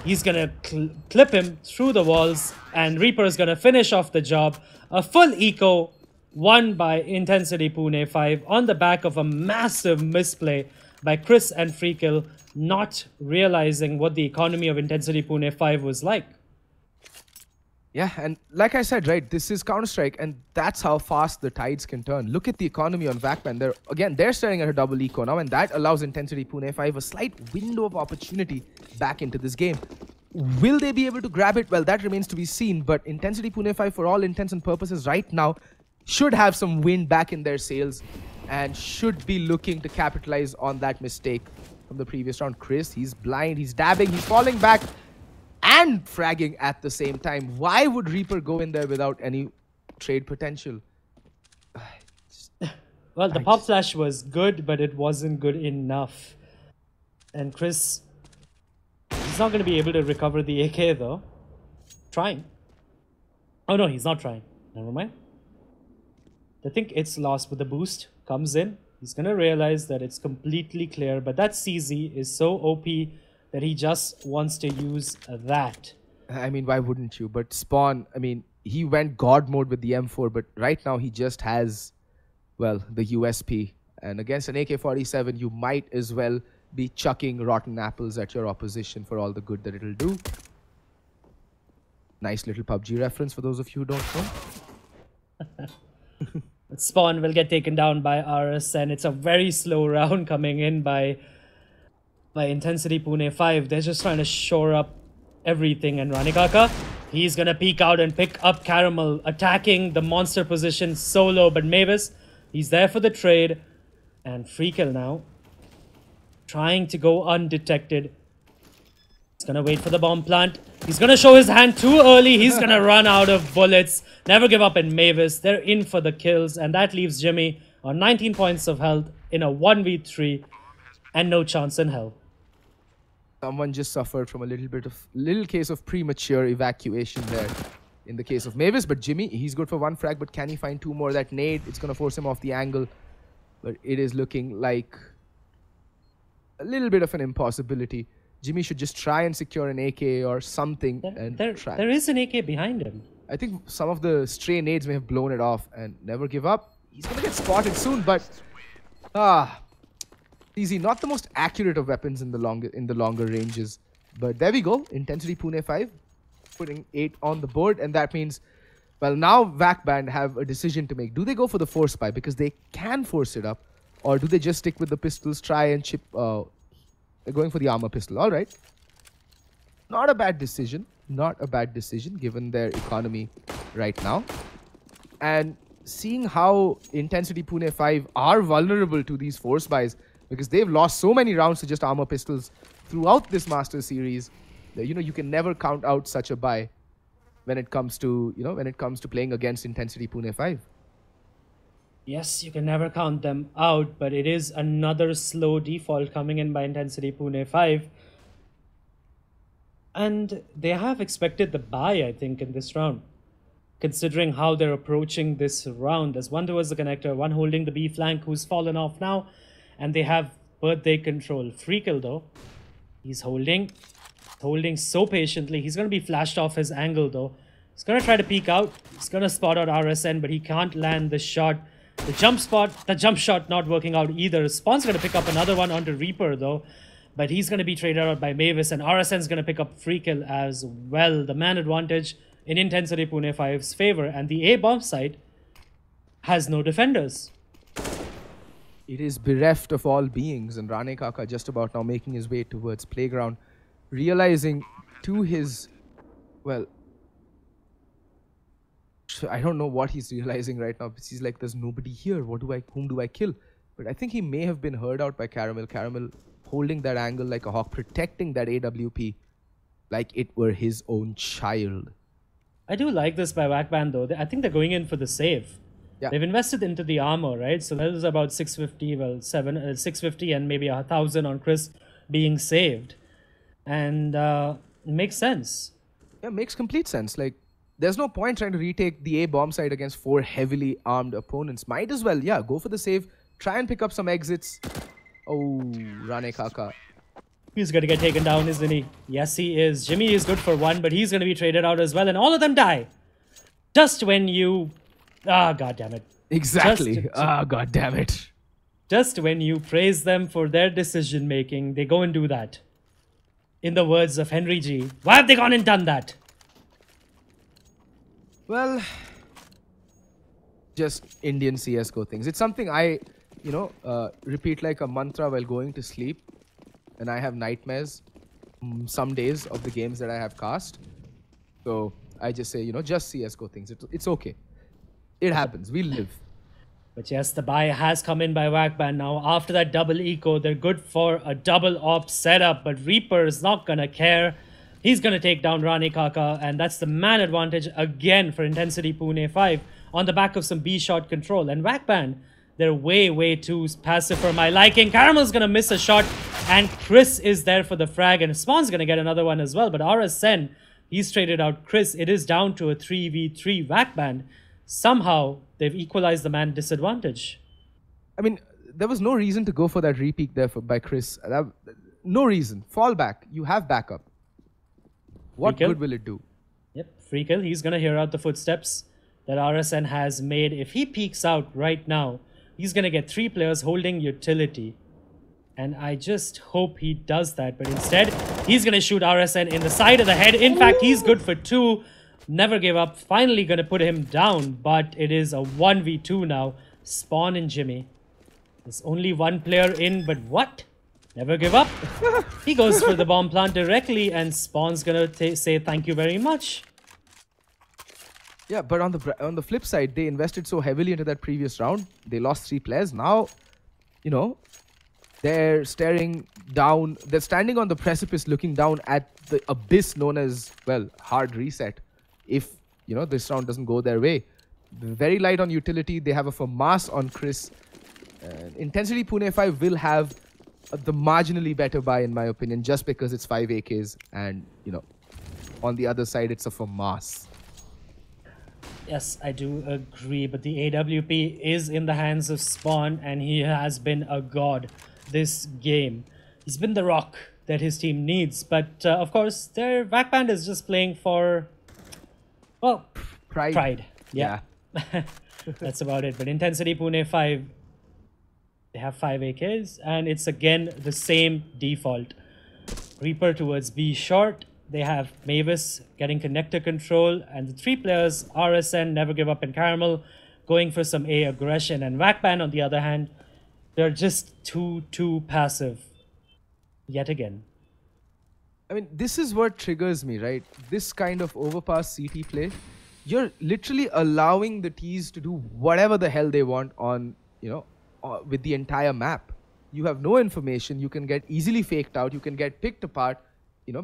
he's going to clip him through the walls. And Reaper is going to finish off the job. A full eco won by Intencity Pune5 on the back of a massive misplay by Chris and Freekill, not realizing what the economy of Intencity Pune5 was like. Yeah, and like I said, right, this is Counter-Strike, and that's how fast the tides can turn. Look at the economy on Wackman. They're staring at a double eco now, and that allows Intencity Pune5 a slight window of opportunity back into this game. Will they be able to grab it? Well, that remains to be seen, but Intencity Pune5, for all intents and purposes right now, should have some wind back in their sails and should be looking to capitalize on that mistake from the previous round. Chris, he's blind, he's dabbing, he's falling back and fragging at the same time. Why would Reaper go in there without any trade potential? Well, the pop flash was good, but it wasn't good enough. And Chris, he's not going to be able to recover the AK though. Trying. Oh no, he's not trying. Never mind. I think it's lost, with the boost comes in. He's going to realize that it's completely clear, but that CZ is so OP that he just wants to use that. I mean, why wouldn't you? But Spawn, I mean, he went God mode with the M4, but right now he just has, well, the USP. And against an AK-47, you might as well be chucking rotten apples at your opposition for all the good that it'll do. Nice little PUBG reference for those of you who don't know. Spawn will get taken down by RSN. It's a very slow round coming in by Intencity Pune5. They're just trying to shore up everything. And Ranekaka, he's going to peek out and pick up Caramel, attacking the monster position solo. But Mavis, he's there for the trade. And free kill now. Trying to go undetected. He's going to wait for the bomb plant. He's going to show his hand too early. He's going to run out of bullets. Never Give Up and Mavis, they're in for the kills. And that leaves Jimmy on 19 points of health in a 1v3 and no chance in hell. Someone just suffered from a little case of premature evacuation there in the case of Mavis. But Jimmy, he's good for 1 frag, but can he find 2 more? That nade, it's going to force him off the angle. But it is looking like a little bit of an impossibility. Jimmy should just try and secure an AK or something there is an AK behind him. I think some of the stray nades may have blown it off. And Never Give Up. He's going to get spotted soon, but... easy. Not the most accurate of weapons in the longer ranges. But there we go. Intencity Pune5 putting 8 on the board. And that means, well, now Wackband have a decision to make. Do they go for the force buy? Because they can force it up. Or do they just stick with the pistols, try and chip... they're going for the armor pistol. All right. Not a bad decision. Not a bad decision given their economy right now. And seeing how Intensity Pune 5 are vulnerable to these force buys because they've lost so many rounds to just armor pistols throughout this Master Series, that, you can never count out such a buy when it comes to, when it comes to playing against Intensity Pune 5. Yes, you can never count them out, but it is another slow default coming in by Intensity Pune 5. And they have expected the buy, I think, in this round, considering how they're approaching this round. There's one towards the connector, one holding the B flank who's fallen off now, and they have birthday control. Free kill though. He's holding so patiently. He's going to be flashed off his angle though. He's going to try to peek out. He's going to spot out RSN, but he can't land the shot. The jump shot not working out either. Spawn's going to pick up another one onto Reaper though. But he's going to be traded out by Mavis, and RSN's going to pick up free kill as well. The man advantage in Intensity Pune 5's favor, and the A bomb site has no defenders. It is bereft of all beings, and Rane Kaka just about now making his way towards playground, realizing to his, well, I don't know what he's realizing right now, because he's like, there's nobody here. Whom do I kill? But I think he may have been heard out by Caramel. Caramel holding that angle like a hawk, protecting that AWP like it were his own child. I do like this by Wackband though. I think they're going in for the save. Yeah. They've invested into the armor, right? So that is about 650, well, 650 and maybe 1,000 on Chris being saved. And it makes sense. Yeah, makes complete sense. Like, there's no point trying to retake the A bomb site against 4 heavily armed opponents. Might as well, yeah, go for the save, try and pick up some exits. Oh, Rane Kaka. He's going to get taken down, isn't he? Yes, he is. Jimmy is good for one, but he's going to be traded out as well, and all of them die. Just when you... Ah, God damn it. Exactly. God damn it. Just when you praise them for their decision-making, they go and do that. In the words of Henry G, why have they gone and done that? Well, just Indian CSGO things. It's something I... repeat like a mantra while going to sleep, and I have nightmares some days of the games that I have cast. So I just say, just CSGO things. It's okay. It happens. We live. But yes, the buy has come in by Wackband now. After that double eco, they're good for a double op setup, but Reaper is not going to care. He's going to take down Rane Kaka, and that's the man advantage again for Intensity Pune 5 on the back of some B shot control. And Wackband, they're way too passive for my liking. Caramel's going to miss a shot, and Chris is there for the frag, and Spawn's going to get another one as well. But RSN, he's traded out Chris. It is down to a 3v3 Wackband. Somehow, they've equalized the man disadvantage. I mean, there was no reason to go for that repeat there by Chris. No reason. Fall back. You have backup. What good will it do? Yep, free kill. He's going to hear out the footsteps that RSN has made. If he peeks out right now, he's going to get 3 players holding utility. And I just hope he does that. But instead, he's going to shoot RSN in the side of the head. In fact, he's good for 2. Never give up. Finally going to put him down. But it is a 1v2 now. Spawn and Jimmy. There's only one player in, but what? Never give up. He goes for the bomb plant directly, and Spawn's going to say thank you very much. Yeah, but on the flip side, they invested so heavily into that previous round. They lost 3 players. Now, they're staring down. They're standing on the precipice looking down at the abyss known as, well, hard reset. If, this round doesn't go their way. Very light on utility. They have a FAMAS on Chris. Intensity Pune 5 will have the marginally better buy, in my opinion, just because it's 5 AKs. And, on the other side, it's a FAMAS. Yes, I do agree, but the AWP is in the hands of Spawn, and he has been a god this game. He's been the rock that his team needs, but of course, their Wackband is just playing for, well, pride. Yeah. That's about it. But Intensity Pune 5, they have 5 AKs, and it's again the same default. Reaper towards B short. They have Mavis getting connector control, and the 3 players, RSN, Never Give Up, and Caramel, going for some A aggression. And Wackband, on the other hand, they're just too passive. Yet again. I mean, this is what triggers me, right? This kind of overpass CT play, you're literally allowing the T's to do whatever the hell they want on, with the entire map. You have no information. You can get easily faked out. You can get picked apart,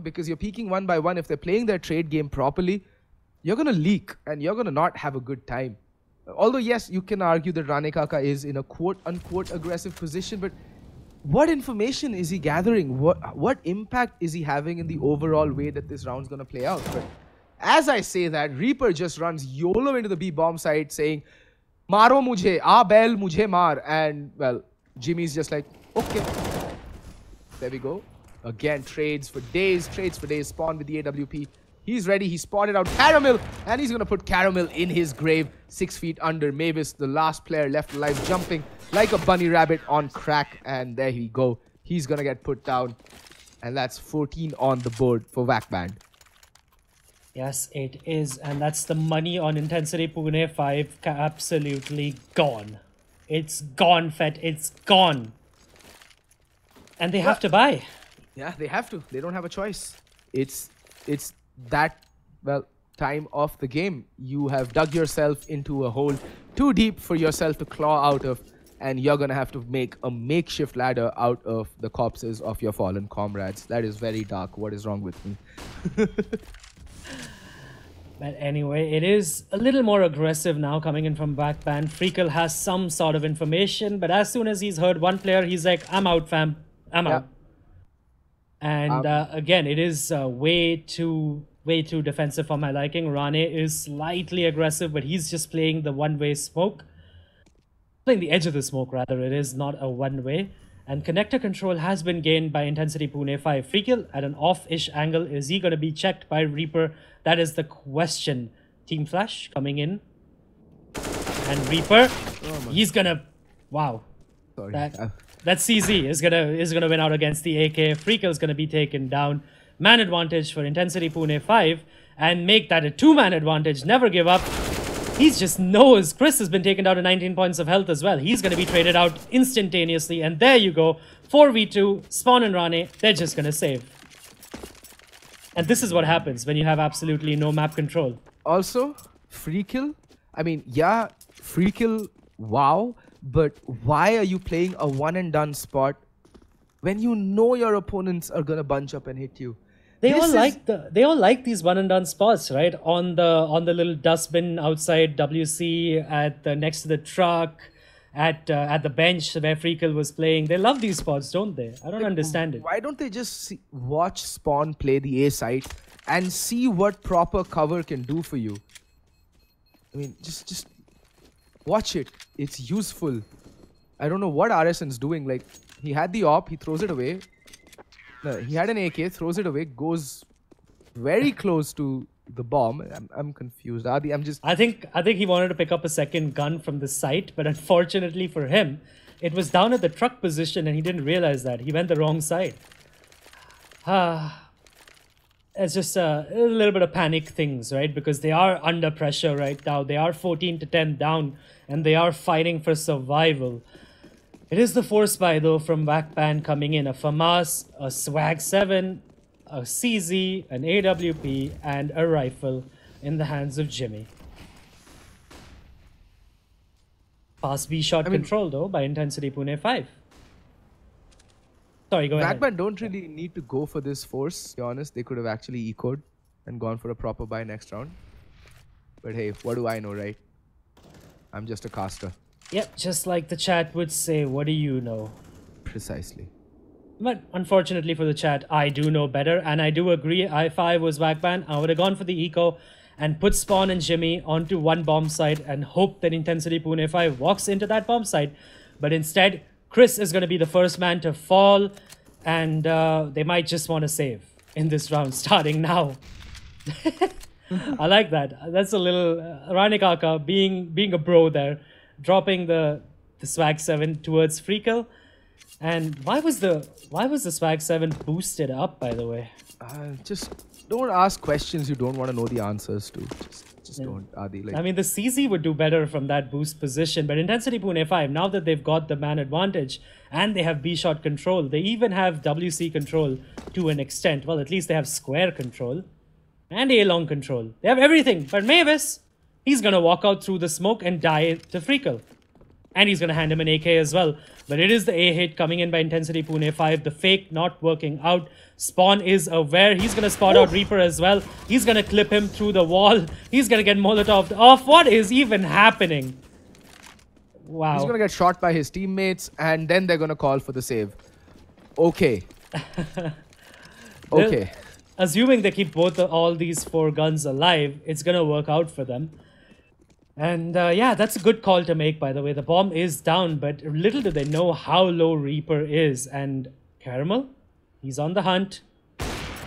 because you're peeking one by one. If they're playing their trade game properly, you're going to leak and you're going to not have a good time. Although, yes, you can argue that Rane Kaka is in a quote-unquote aggressive position, but what information is he gathering? What impact is he having in the overall way that this round's going to play out? But as I say that, Reaper just runs YOLO into the B bomb site saying, Maro mujhe, bell mujhe maar. And, well, Jimmy's just like, okay. There we go. Again, trades for days, spawn with the AWP. He's ready, he spotted out Caramel, and he's gonna put Caramel in his grave, 6 feet under. Mavis, the last player left alive, jumping like a bunny rabbit on crack, and there we go. He's gonna get put down, and that's 14 on the board for Vakband. Yes, it is, and that's the money on Intencity Pune5 absolutely gone. It's gone, Fet, it's gone. And they have to buy. Yeah, they have to. They don't have a choice. It's that, well, time of the game. You have dug yourself into a hole too deep for yourself to claw out of, and you're gonna have to make a makeshift ladder out of the corpses of your fallen comrades. That is very dark. What is wrong with me? But anyway, it is a little more aggressive now coming in from Vakband. Freakle has some sort of information, but as soon as he's heard one player, he's like, I'm out, fam. I'm out. And again, it is way too defensive for my liking. Rane is slightly aggressive, but he's just playing the one-way smoke. Playing the edge of the smoke, rather. It is not a one-way. And connector control has been gained by Intencity Pune5. Freakle at an off-ish angle. Is he going to be checked by Reaper? That is the question. Team Flash coming in. And Reaper, he's going to... Wow. Sorry. That CZ is gonna win out against the AK. Freakle is gonna be taken down. Man advantage for Intencity Pune5 and make that a 2-man advantage. Never give up. He just knows Chris has been taken down to 19 points of health as well. He's gonna be traded out instantaneously, and there you go. 4v2, Spawn and Rane, they're just gonna save. And this is what happens when you have absolutely no map control. Also, Freakle. I mean, yeah, Freakle, wow. But why are you playing a one-and-done spot when you know your opponents are gonna bunch up and hit you? They all like these one-and-done spots, right? On the little dustbin outside WC, at the next to the truck, at the bench where Freakle was playing. They love these spots, don't they? I don't understand it. Why don't they just watch Spawn play the A site and see what proper cover can do for you? I mean, just watch it. It's useful. I don't know what RSN's doing. Like, he had the op, he throws it away. No, he had an AK, throws it away, goes very close to the bomb. I'm confused. Adi, I think he wanted to pick up a second gun from the site, but unfortunately for him, it was down at the truck position and he didn't realize that. He went the wrong side. It's just a little bit of panic things, right? Because they are under pressure right now. They are 14-10 down, and they are fighting for survival. It is the force buy, though, from Vakband coming in. A FAMAS, a Swag 7, a CZ, an AWP, and a rifle in the hands of Jimmy. Pass B shot control, though, by Intencity Pune5. Sorry, go ahead. Vakband don't really need to go for this force, to be honest. They could have actually ecoed and gone for a proper buy next round. But hey, what do I know, right? I'm just a caster. Yep, just like the chat would say, what do you know? Precisely. But unfortunately for the chat, I do know better, and I do agree. If I was Vakband, I would have gone for the eco and put Spawn and Jimmy onto one bomb site and hope that Intencity Pune5 walks into that bomb site. But instead, Chris is going to be the first man to fall, and they might just want to save in this round, starting now. I like that. That's a little Rane Kaka being a bro there, dropping the Swag 7 towards Freakle. And why was the Swag 7 boosted up, by the way? Just don't ask questions you don't want to know the answers to. Just don't, Adi. Like, I mean, the CZ would do better from that boost position, but Intencity Pune5, now that they've got the man advantage and they have B-shot control, they even have WC control to an extent. Well, at least they have square control and A-long control. They have everything. But Mavis, he's going to walk out through the smoke and die to Freakle. And he's going to hand him an AK as well. But it is the A hit coming in by Intencity Pune5. The fake not working out. Spawn is aware. He's going to spot out Reaper as well. He's going to clip him through the wall. He's going to get Molotov off. What is even happening? Wow. he's going to get shot by his teammates, and then they're going to call for the save. Okay. Okay. Assuming they keep all these 4 guns alive, it's going to work out for them. And yeah, that's a good call to make, by the way. The bomb is down, but little do they know how low Reaper is. And Caramel, he's on the hunt,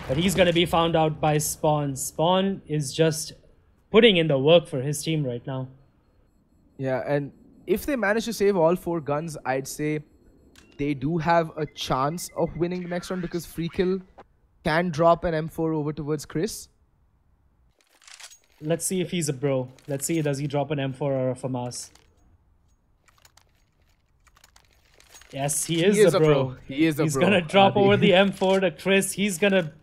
but he's going to be found out by Spawn. Spawn is just putting in the work for his team right now. Yeah, and if they manage to save all 4 guns, I'd say they do have a chance of winning the next round, because Freakle can drop an M4 over towards Chris. Let's see if he's a bro. Let's see, does he drop an M4 or a FAMAS? Yes, he is a bro. He is a bro. He's gonna drop over the M4 to Chris. He's gonna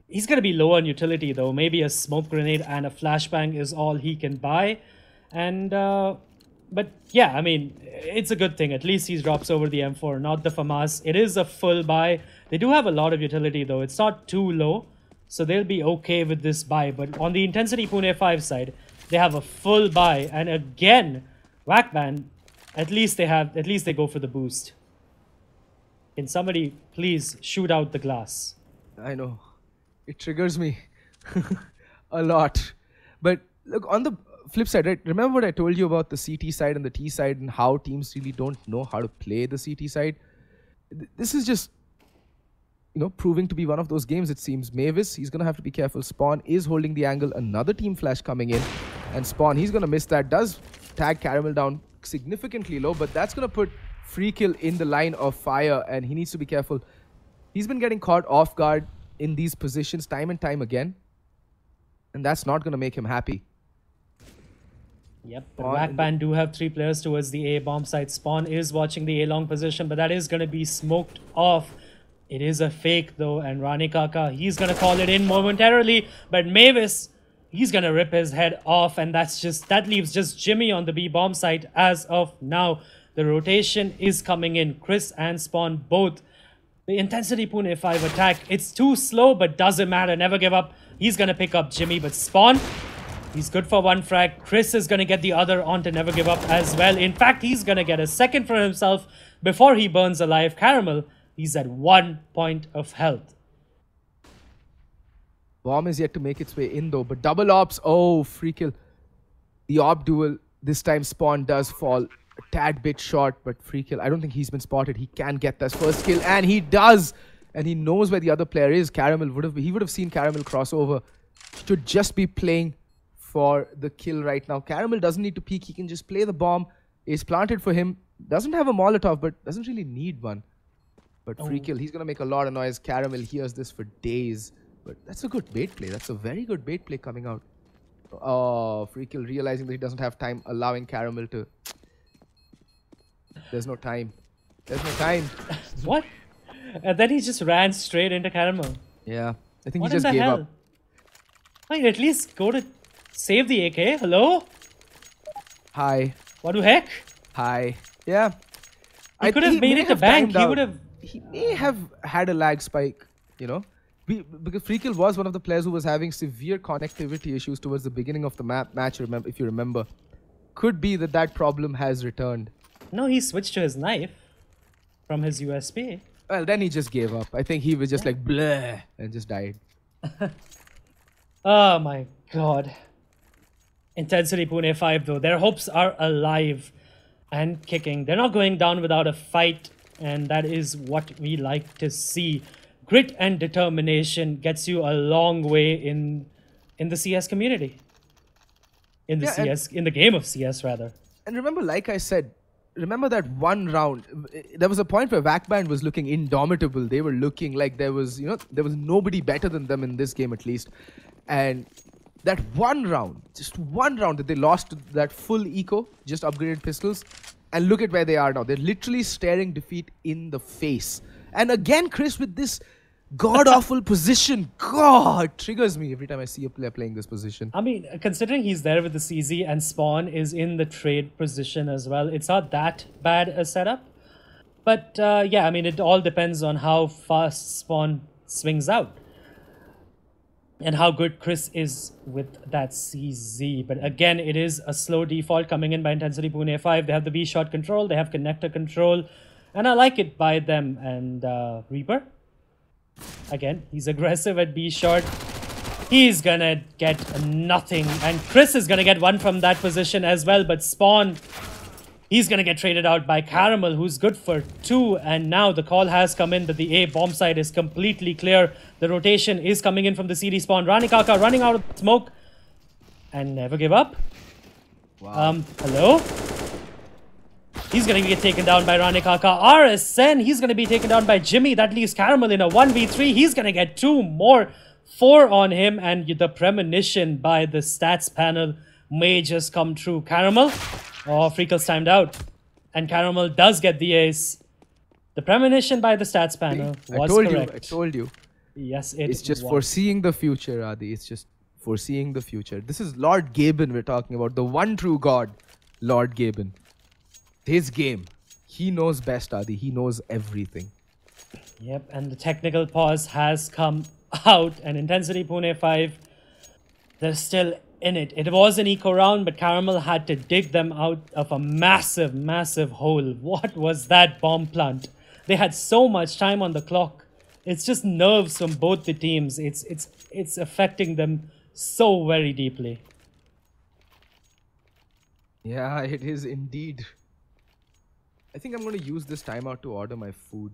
be low on utility though. Maybe a smoke grenade and a flashbang is all he can buy. And but yeah, I mean, it's a good thing. At least he drops over the M4, not the FAMAS. It is a full buy. They do have a lot of utility though. It's not too low, so they'll be okay with this buy. But on the Intencity Pune5 side, they have a full buy, and again, Whackman, at least they go for the boost. Can somebody please shoot out the glass? I know. It triggers me a lot. But look, on the flip side, right? Remember what I told you about the CT side and the T side, and how teams really don't know how to play the CT side? This is just, you know, proving to be one of those games, it seems. Mavis, he's going to have to be careful. Spawn is holding the angle. Another team flash coming in. And Spawn, he's going to miss that. Does tag Caramel down significantly low, but that's going to put Freakle in the line of fire, and he needs to be careful. He's been getting caught off guard in these positions time and time again, and that's not going to make him happy. Yep, but Whackband do have 3 players towards the A bomb site. Spawn is watching the A long position, but that is going to be smoked off. It is a fake though, and Rani Kaka, he's going to call it in momentarily, but Mavis, he's going to rip his head off, and that leaves just Jimmy on the B bomb site as of now. The rotation is coming in. Chris and Spawn both. The Intencity Pune5 attack, it's too slow, but doesn't matter. Never give up. He's going to pick up Jimmy, but Spawn, he's good for 1 frag. Chris is going to get the other on to never give up as well. In fact, he's going to get a second for himself before he burns alive. Caramel, he's at 1 point of health. Bomb is yet to make its way in though, but double ops, oh, Freakle. The op duel, this time Spawn does fall a tad bit short, but Freakle, I don't think he's been spotted. He can get that first kill, and he does. And he knows where the other player is. Caramel would have seen Caramel cross over. Should just be playing for the kill right now. Caramel doesn't need to peek. He can just play the bomb. It's planted for him. Doesn't have a Molotov, but doesn't really need one. But Freakle, he's going to make a lot of noise. Caramel hears this for days. But that's a good bait play. That's a very good bait play coming out. Oh, Freakle realizing that he doesn't have time, allowing Caramel to... There's no time. There's no time. What? And then he just ran straight into Caramel. Yeah. I think What he just in the gave hell? up. Wait, at least go to save the AK. Hello? Hi. What the heck? Hi. Yeah. He could have made it to bank. He would have... He may have had a lag spike, you know. Because Freakle was one of the players who was having severe connectivity issues towards the beginning of the match, if you remember. Could be that problem has returned. No, he switched to his knife from his USB. Well, then he just gave up. I think he was just like, bleh, and just died. Oh my god. Intencity Pune5 though, their hopes are alive and kicking. They're not going down without a fight, and that is what we like to see. Grit and determination gets you a long way in the CS community. In the game of CS rather. And remember, like I said, remember that one round. There was a point where Vakband was looking indomitable. They were looking like there was nobody better than them in this game at least. And that one round, just one round that they lost to that full eco, just upgraded pistols. And look at where they are now. They're literally staring defeat in the face. And again, Chris, with this god-awful position. God, triggers me every time I see a player playing this position. I mean, considering he's there with the CZ and Spawn is in the trade position as well, it's not that bad a setup. But yeah, I mean, it all depends on how fast Spawn swings out. And how good Chris is with that CZ. But again, it is a slow default coming in by Intencity Pune5. They have the B shot control, they have connector control. And I like it by them. And Reaper. Again, he's aggressive at B short. He's gonna get nothing. And Chris is gonna get one from that position as well. But Spawn, he's gonna get traded out by Caramel, who's good for 2. And now the call has come in that the A bomb site is completely clear. The rotation is coming in from the CD Spawn. Ranikaka running out of smoke. And never give up. Wow. Hello? He's going to get taken down by Ranikaka. RSN, he's going to be taken down by Jimmy. That leaves Caramel in a 1v3. He's going to get 2 more. 4 on him. And the premonition by the stats panel may just come true. Caramel. Oh, Freakle's timed out. And Caramel does get the ace. The premonition by the stats panel was correct. I told you. Yes, it's just foreseeing the future, Adi. It's just foreseeing the future. This is Lord Gaben we're talking about. The one true god, Lord Gaben. His game. He knows best, Adi. He knows everything. Yep, and the technical pause has come out. And Intencity Pune5, they're still in it. It was an eco round, but Caramel had to dig them out of a massive, massive hole. What was that bomb plant? They had so much time on the clock. It's just nerves from both the teams. It's affecting them so very deeply. Yeah, it is indeed. I think I'm going to use this timeout to order my food.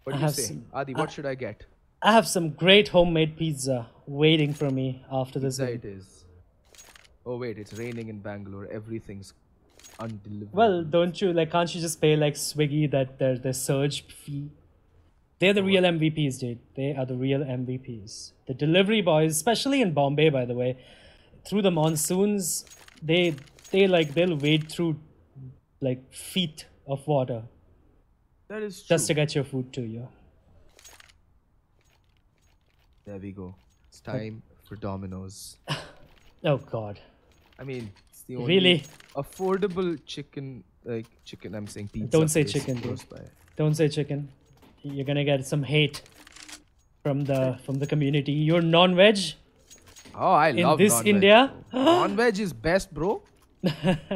What do you say? Adi, what should I get? I have some great homemade pizza waiting for me after this game. It is. Oh wait, it's raining in Bangalore. Everything's undeliverable. Well, don't you, like, can't you just pay like Swiggy that their surge fee? They're the real MVPs, dude. They are the real MVPs. The delivery boys, especially in Bombay, by the way, through the monsoons, they'll wade through like feet of water. That is true. Just to get your food to you. There we go. It's time for Domino's. Oh God. I mean, it's the only really affordable chicken, I'm saying pizza. Don't say chicken, dude. Don't say chicken. You're gonna get some hate from the community. You're non-veg. Oh, I love in this non-veg, India. Non-veg is best, bro.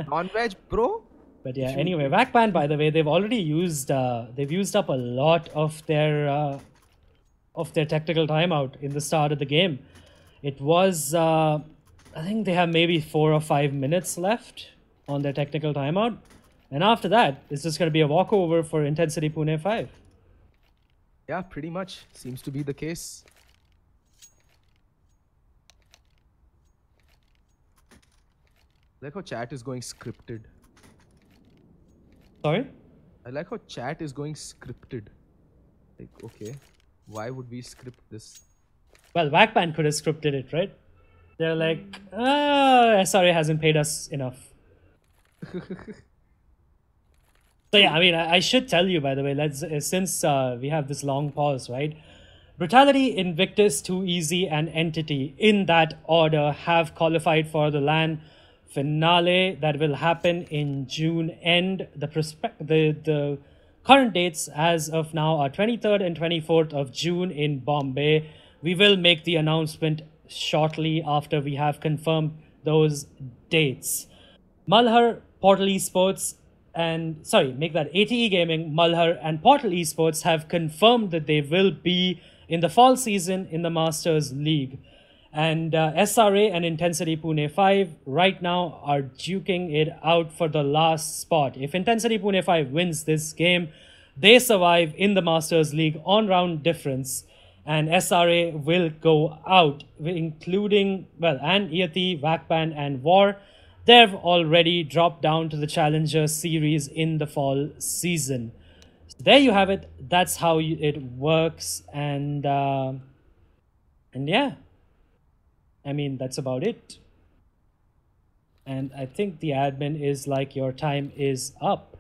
Non-veg, bro. But yeah, anyway, Vakband, by the way, they've already used they've used up a lot of their technical timeout in the start of the game. It was I think they have maybe 4 or 5 minutes left on their technical timeout, and after that, it's just going to be a walkover for Intencity Pune5. Yeah, pretty much seems to be the case. I like how chat is going scripted. Sorry? I like how chat is going scripted. Like, okay, why would we script this? Well, Vakband could have scripted it, right? They're like, SRA hasn't paid us enough. So yeah, I mean, I should tell you, by the way, since we have this long pause, right? Brutality, Invictus, Too Easy, and Entity, in that order, have qualified for the LAN finale that will happen in June end. The current dates as of now are 23rd and 24th of June in Bombay. We will make the announcement shortly after we have confirmed those dates. Malhar, Portal Esports, and make that ATE Gaming, Malhar, and Portal Esports have confirmed that they will be in the fall season in the Masters League. And SRA and Intencity Pune5 right now are duking it out for the last spot. If Intencity Pune5 wins this game, they survive in the Masters League on round difference. And SRA will go out, including, and Yati, Vakband, and War. they've already dropped down to the Challenger Series in the fall season. So there you have it. That's how it works, and yeah, I mean, that's about it. And I think the admin is like, your time is up.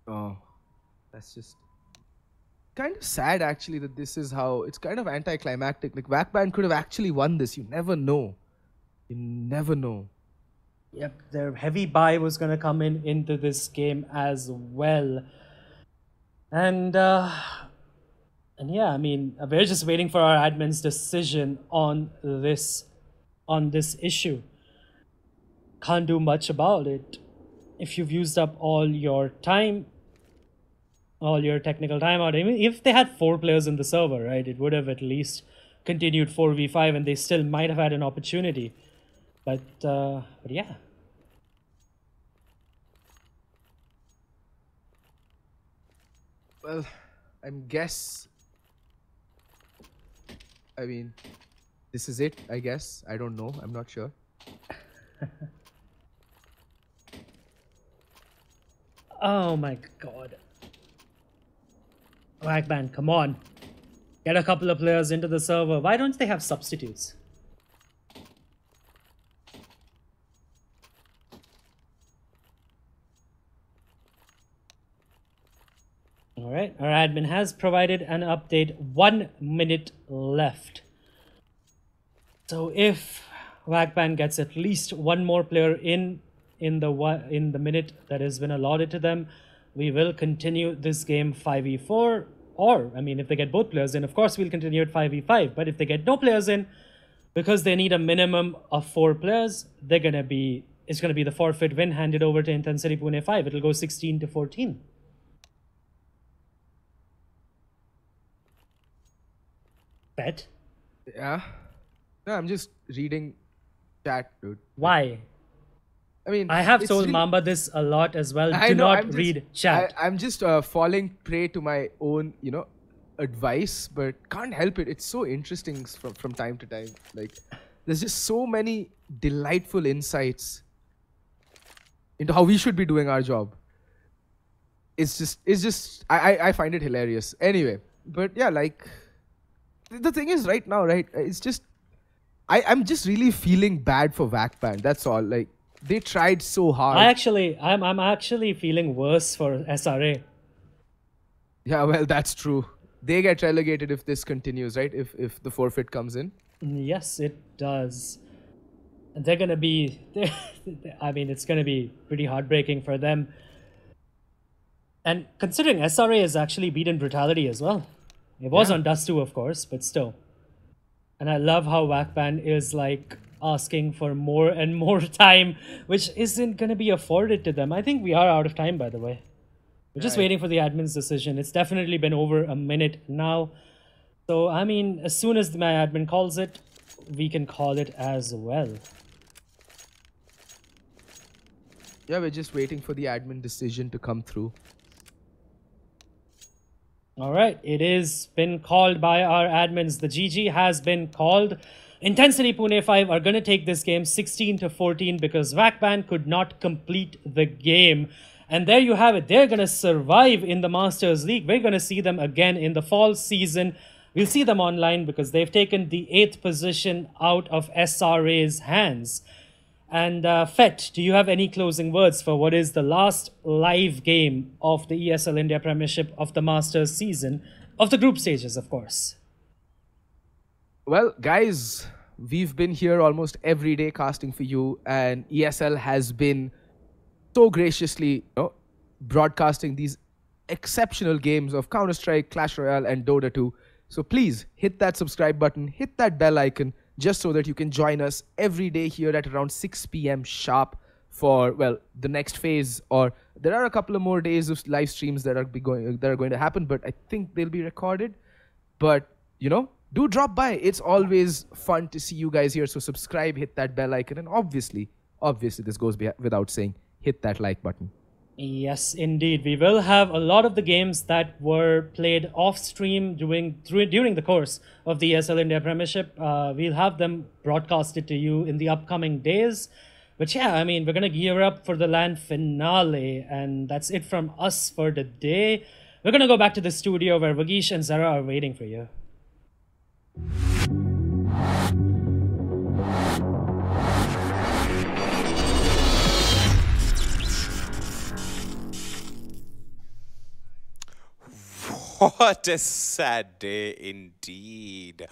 Oh, that's just kind of sad actually that this is how it's kind of anticlimactic. Like Wackband could have actually won this. You never know. You never know. Yep, their heavy buy was going to come into this game as well. And yeah, I mean, we're just waiting for our admin's decision on this issue. Can't do much about it. If you've used up all your time, all your technical timeout, I mean, if they had 4 players in the server, right, it would have at least continued 4v5 and they still might have had an opportunity. But yeah. Well, I mean, this is it, I guess. I don't know. I'm not sure. Oh my god. Wackband, come on. Get a couple of players into the server. Why don't they have substitutes? Alright, our admin has provided an update. 1 minute left. So if Wackband gets at least one more player in the minute that has been allotted to them, we will continue this game 5v4. Or, I mean, if they get both players in, of course we'll continue at 5v5. But if they get no players in, because they need a minimum of 4 players, it's gonna be the forfeit win handed over to Intencity Pune5. It'll go 16-14. Bet? Yeah. No, I'm just reading chat, dude. Why? I mean, I have it's told really- Mamba this a lot as well. I Do know, not I'm just- read chat. I'm just falling prey to my own, advice, but can't help it. It's so interesting from time to time. Like, there's just so many delightful insights into how we should be doing our job. I find it hilarious. Anyway, but yeah, like, the thing is right now, right? It's just, I'm just really feeling bad for Wackband. That's all. Like, they tried so hard. I'm actually feeling worse for SRA. Yeah, well, that's true. They get relegated if this continues, right? If the forfeit comes in. Yes, it does. And they're gonna be, I mean, it's gonna be pretty heartbreaking for them. And considering SRA has actually beaten Brutality as well. It was on Dust 2, of course, but still. And I love how Wackband is like asking for more and more time, which isn't going to be afforded to them. I think we are out of time, by the way. We're just waiting for the admin's decision. It's definitely been over a minute now. So, I mean, as soon as my admin calls it, we can call it as well. Yeah, we're just waiting for the admin decision to come through. All right, it is been called by our admins. The GG has been called. Intencity Pune5 are going to take this game 16-14 because Wackband could not complete the game. And there you have it. They're going to survive in the Masters League. We're going to see them again in the fall season. We'll see them online because they've taken the 8th position out of SRA's hands. And Fet, do you have any closing words for what is the last live game of the ESL India Premiership of the Masters season, of the group stages, of course? Well, guys, we've been here almost every day casting for you, and ESL has been so graciously broadcasting these exceptional games of Counter-Strike, Clash Royale, and Dota 2. So please hit that subscribe button, hit that bell icon, just so that you can join us every day here at around 6 p.m. sharp for, well, the next phase. Or there are a couple of more days of live streams that are going to happen, but I think they'll be recorded. But, do drop by. It's always fun to see you guys here. So subscribe, hit that bell icon, and obviously this goes without saying, hit that like button. Yes, indeed. We will have a lot of the games that were played off stream during the course of the ESL India Premiership. We'll have them broadcasted to you in the upcoming days. But yeah, I mean, we're going to gear up for the LAN finale. And that's it from us for the day. We're going to go back to the studio where Vagish and Zara are waiting for you. What a sad day indeed.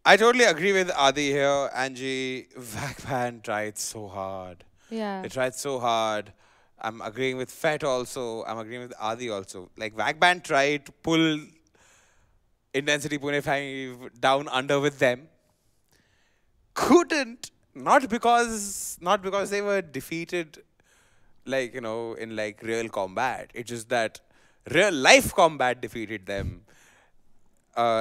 I totally agree with Adi here. Angie, Vagban tried so hard. Yeah. They tried so hard. I'm agreeing with Fett also. I'm agreeing with Adi also. Like, Vagban tried to pull Intensity Pune5 down under with them. Couldn't. Not because they were defeated, like, you know, in like real combat. It's just that real life combat defeated them.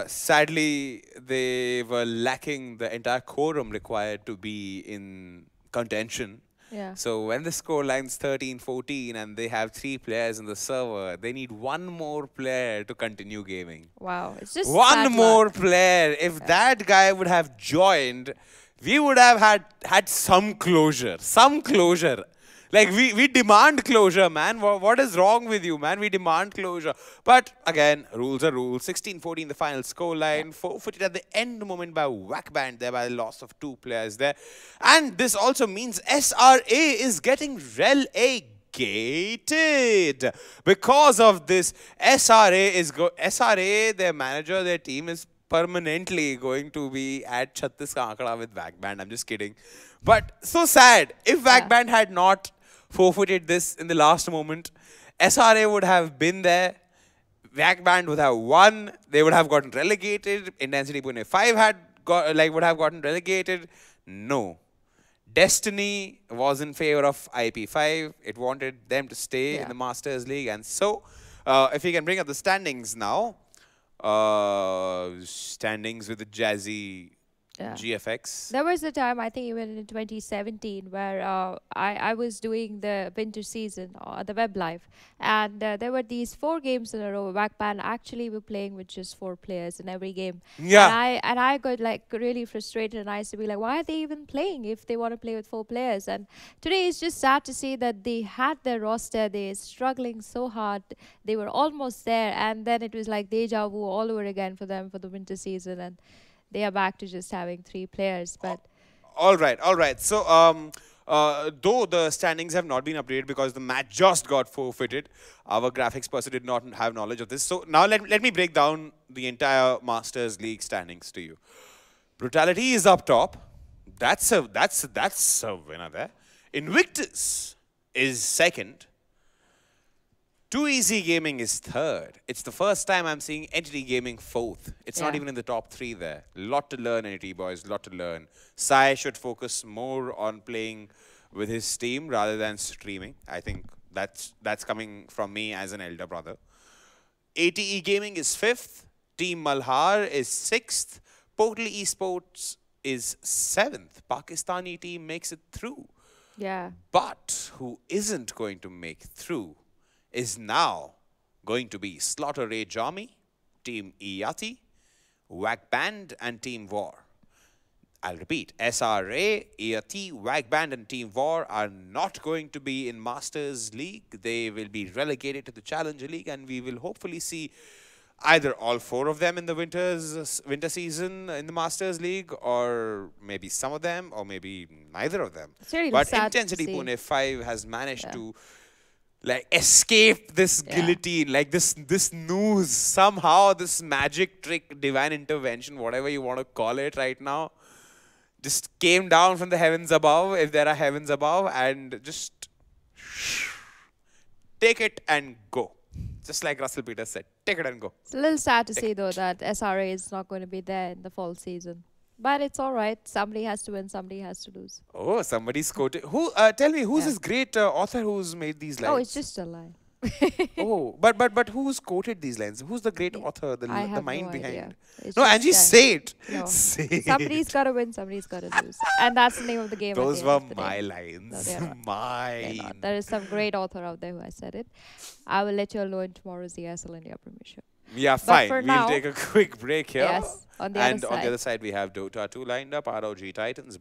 Sadly, they were lacking the entire quorum required to be in contention. Yeah. So when the score line's 13-14 and they have 3 players in the server, they need one more player to continue gaming. Wow. It's just One bad more luck. player. If that guy would have joined, we would have had some closure. Some closure. Like, we demand closure, man. What is wrong with you, man? We demand closure. But, again, rules are rules. 16-14, the final scoreline. Forfeited at the end moment by Whackband there by the loss of 2 players there. And this also means SRA is getting relegated. Because of this, SRA, their manager, their team is permanently going to be at Chhattis ka Ankada with Whackband. I'm just kidding. But so sad. If Whackband had not forfeited this in the last moment, SRA would have been there. Whackband would have won. They would have gotten relegated. Intensity Pune5 would have gotten relegated. No. Destiny was in favor of IP5. It wanted them to stay in the Masters League. And so, if we can bring up the standings now. Standings with the Jazzy GFX. There was a time, I think even in 2017, where I was doing the winter season, the web live, and there were these 4 games in a row. Whackband actually were playing with just 4 players in every game. Yeah. And I got like really frustrated, and I used to be like, why are they even playing if they want to play with 4 players? And today it's just sad to see that they had their roster. They're struggling so hard. They were almost there, and then it was like deja vu all over again for them for the winter season, and they are back to just having 3 players. But all right. So, though the standings have not been updated because the match just got forfeited, our graphics person did not have knowledge of this. So now let me break down the entire Masters League standings to you. Brutality is up top. That's a winner there. Invictus is second. Too Easy Gaming is third. It's the first time I'm seeing Entity Gaming fourth. It's not even in the top 3 there. Lot to learn, Entity boys. Lot to learn. Sai should focus more on playing with his team rather than streaming. I think that's coming from me as an elder brother. ATE Gaming is 5th. Team Malhar is 6th. Portal Esports is 7th. Pakistani team makes it through. yeah, But who isn't going to make through is now going to be Slaughter Ray Jami, Team Iyati, Whackband, and Team War. I'll repeat, SRA, Iyati, Whackband, and Team War are not going to be in Masters League. They will be relegated to the Challenger League, and we will hopefully see either all 4 of them in the winter season in the Masters League, or maybe some of them, or maybe neither of them. it's really But sad to Intensity see. Pune5 has managed to like escape this guillotine, like this news, somehow this magic trick, divine intervention, whatever you want to call it right now, just came down from the heavens above, if there are heavens above, and just take it and go. Just like Russell Peters said, take it and go. It's a little sad to see though that SRA is not going to be there in the fall season. But it's all right. Somebody has to win, somebody has to lose. Oh, somebody's quoted. Who? Tell me, who's this great author who's made these lines? Oh, it's just a lie. Oh, but who's quoted these lines? Who's the great author, the I have mind no behind? idea. It's No, just Angie, that- say it. No. Say it. Somebody's got to win, somebody's got to lose. And that's the name of the game. at Those the were end of the my day. lines. No, they are not. They're Mine. not. There is some great author out there who has said it. I will let you all know in tomorrow's ESL India Premiership. Yeah, But fine. for We'll now- take a quick break here. Yes, on the and other on the side. other side, we have Dota 2 lined up, ROG Titans.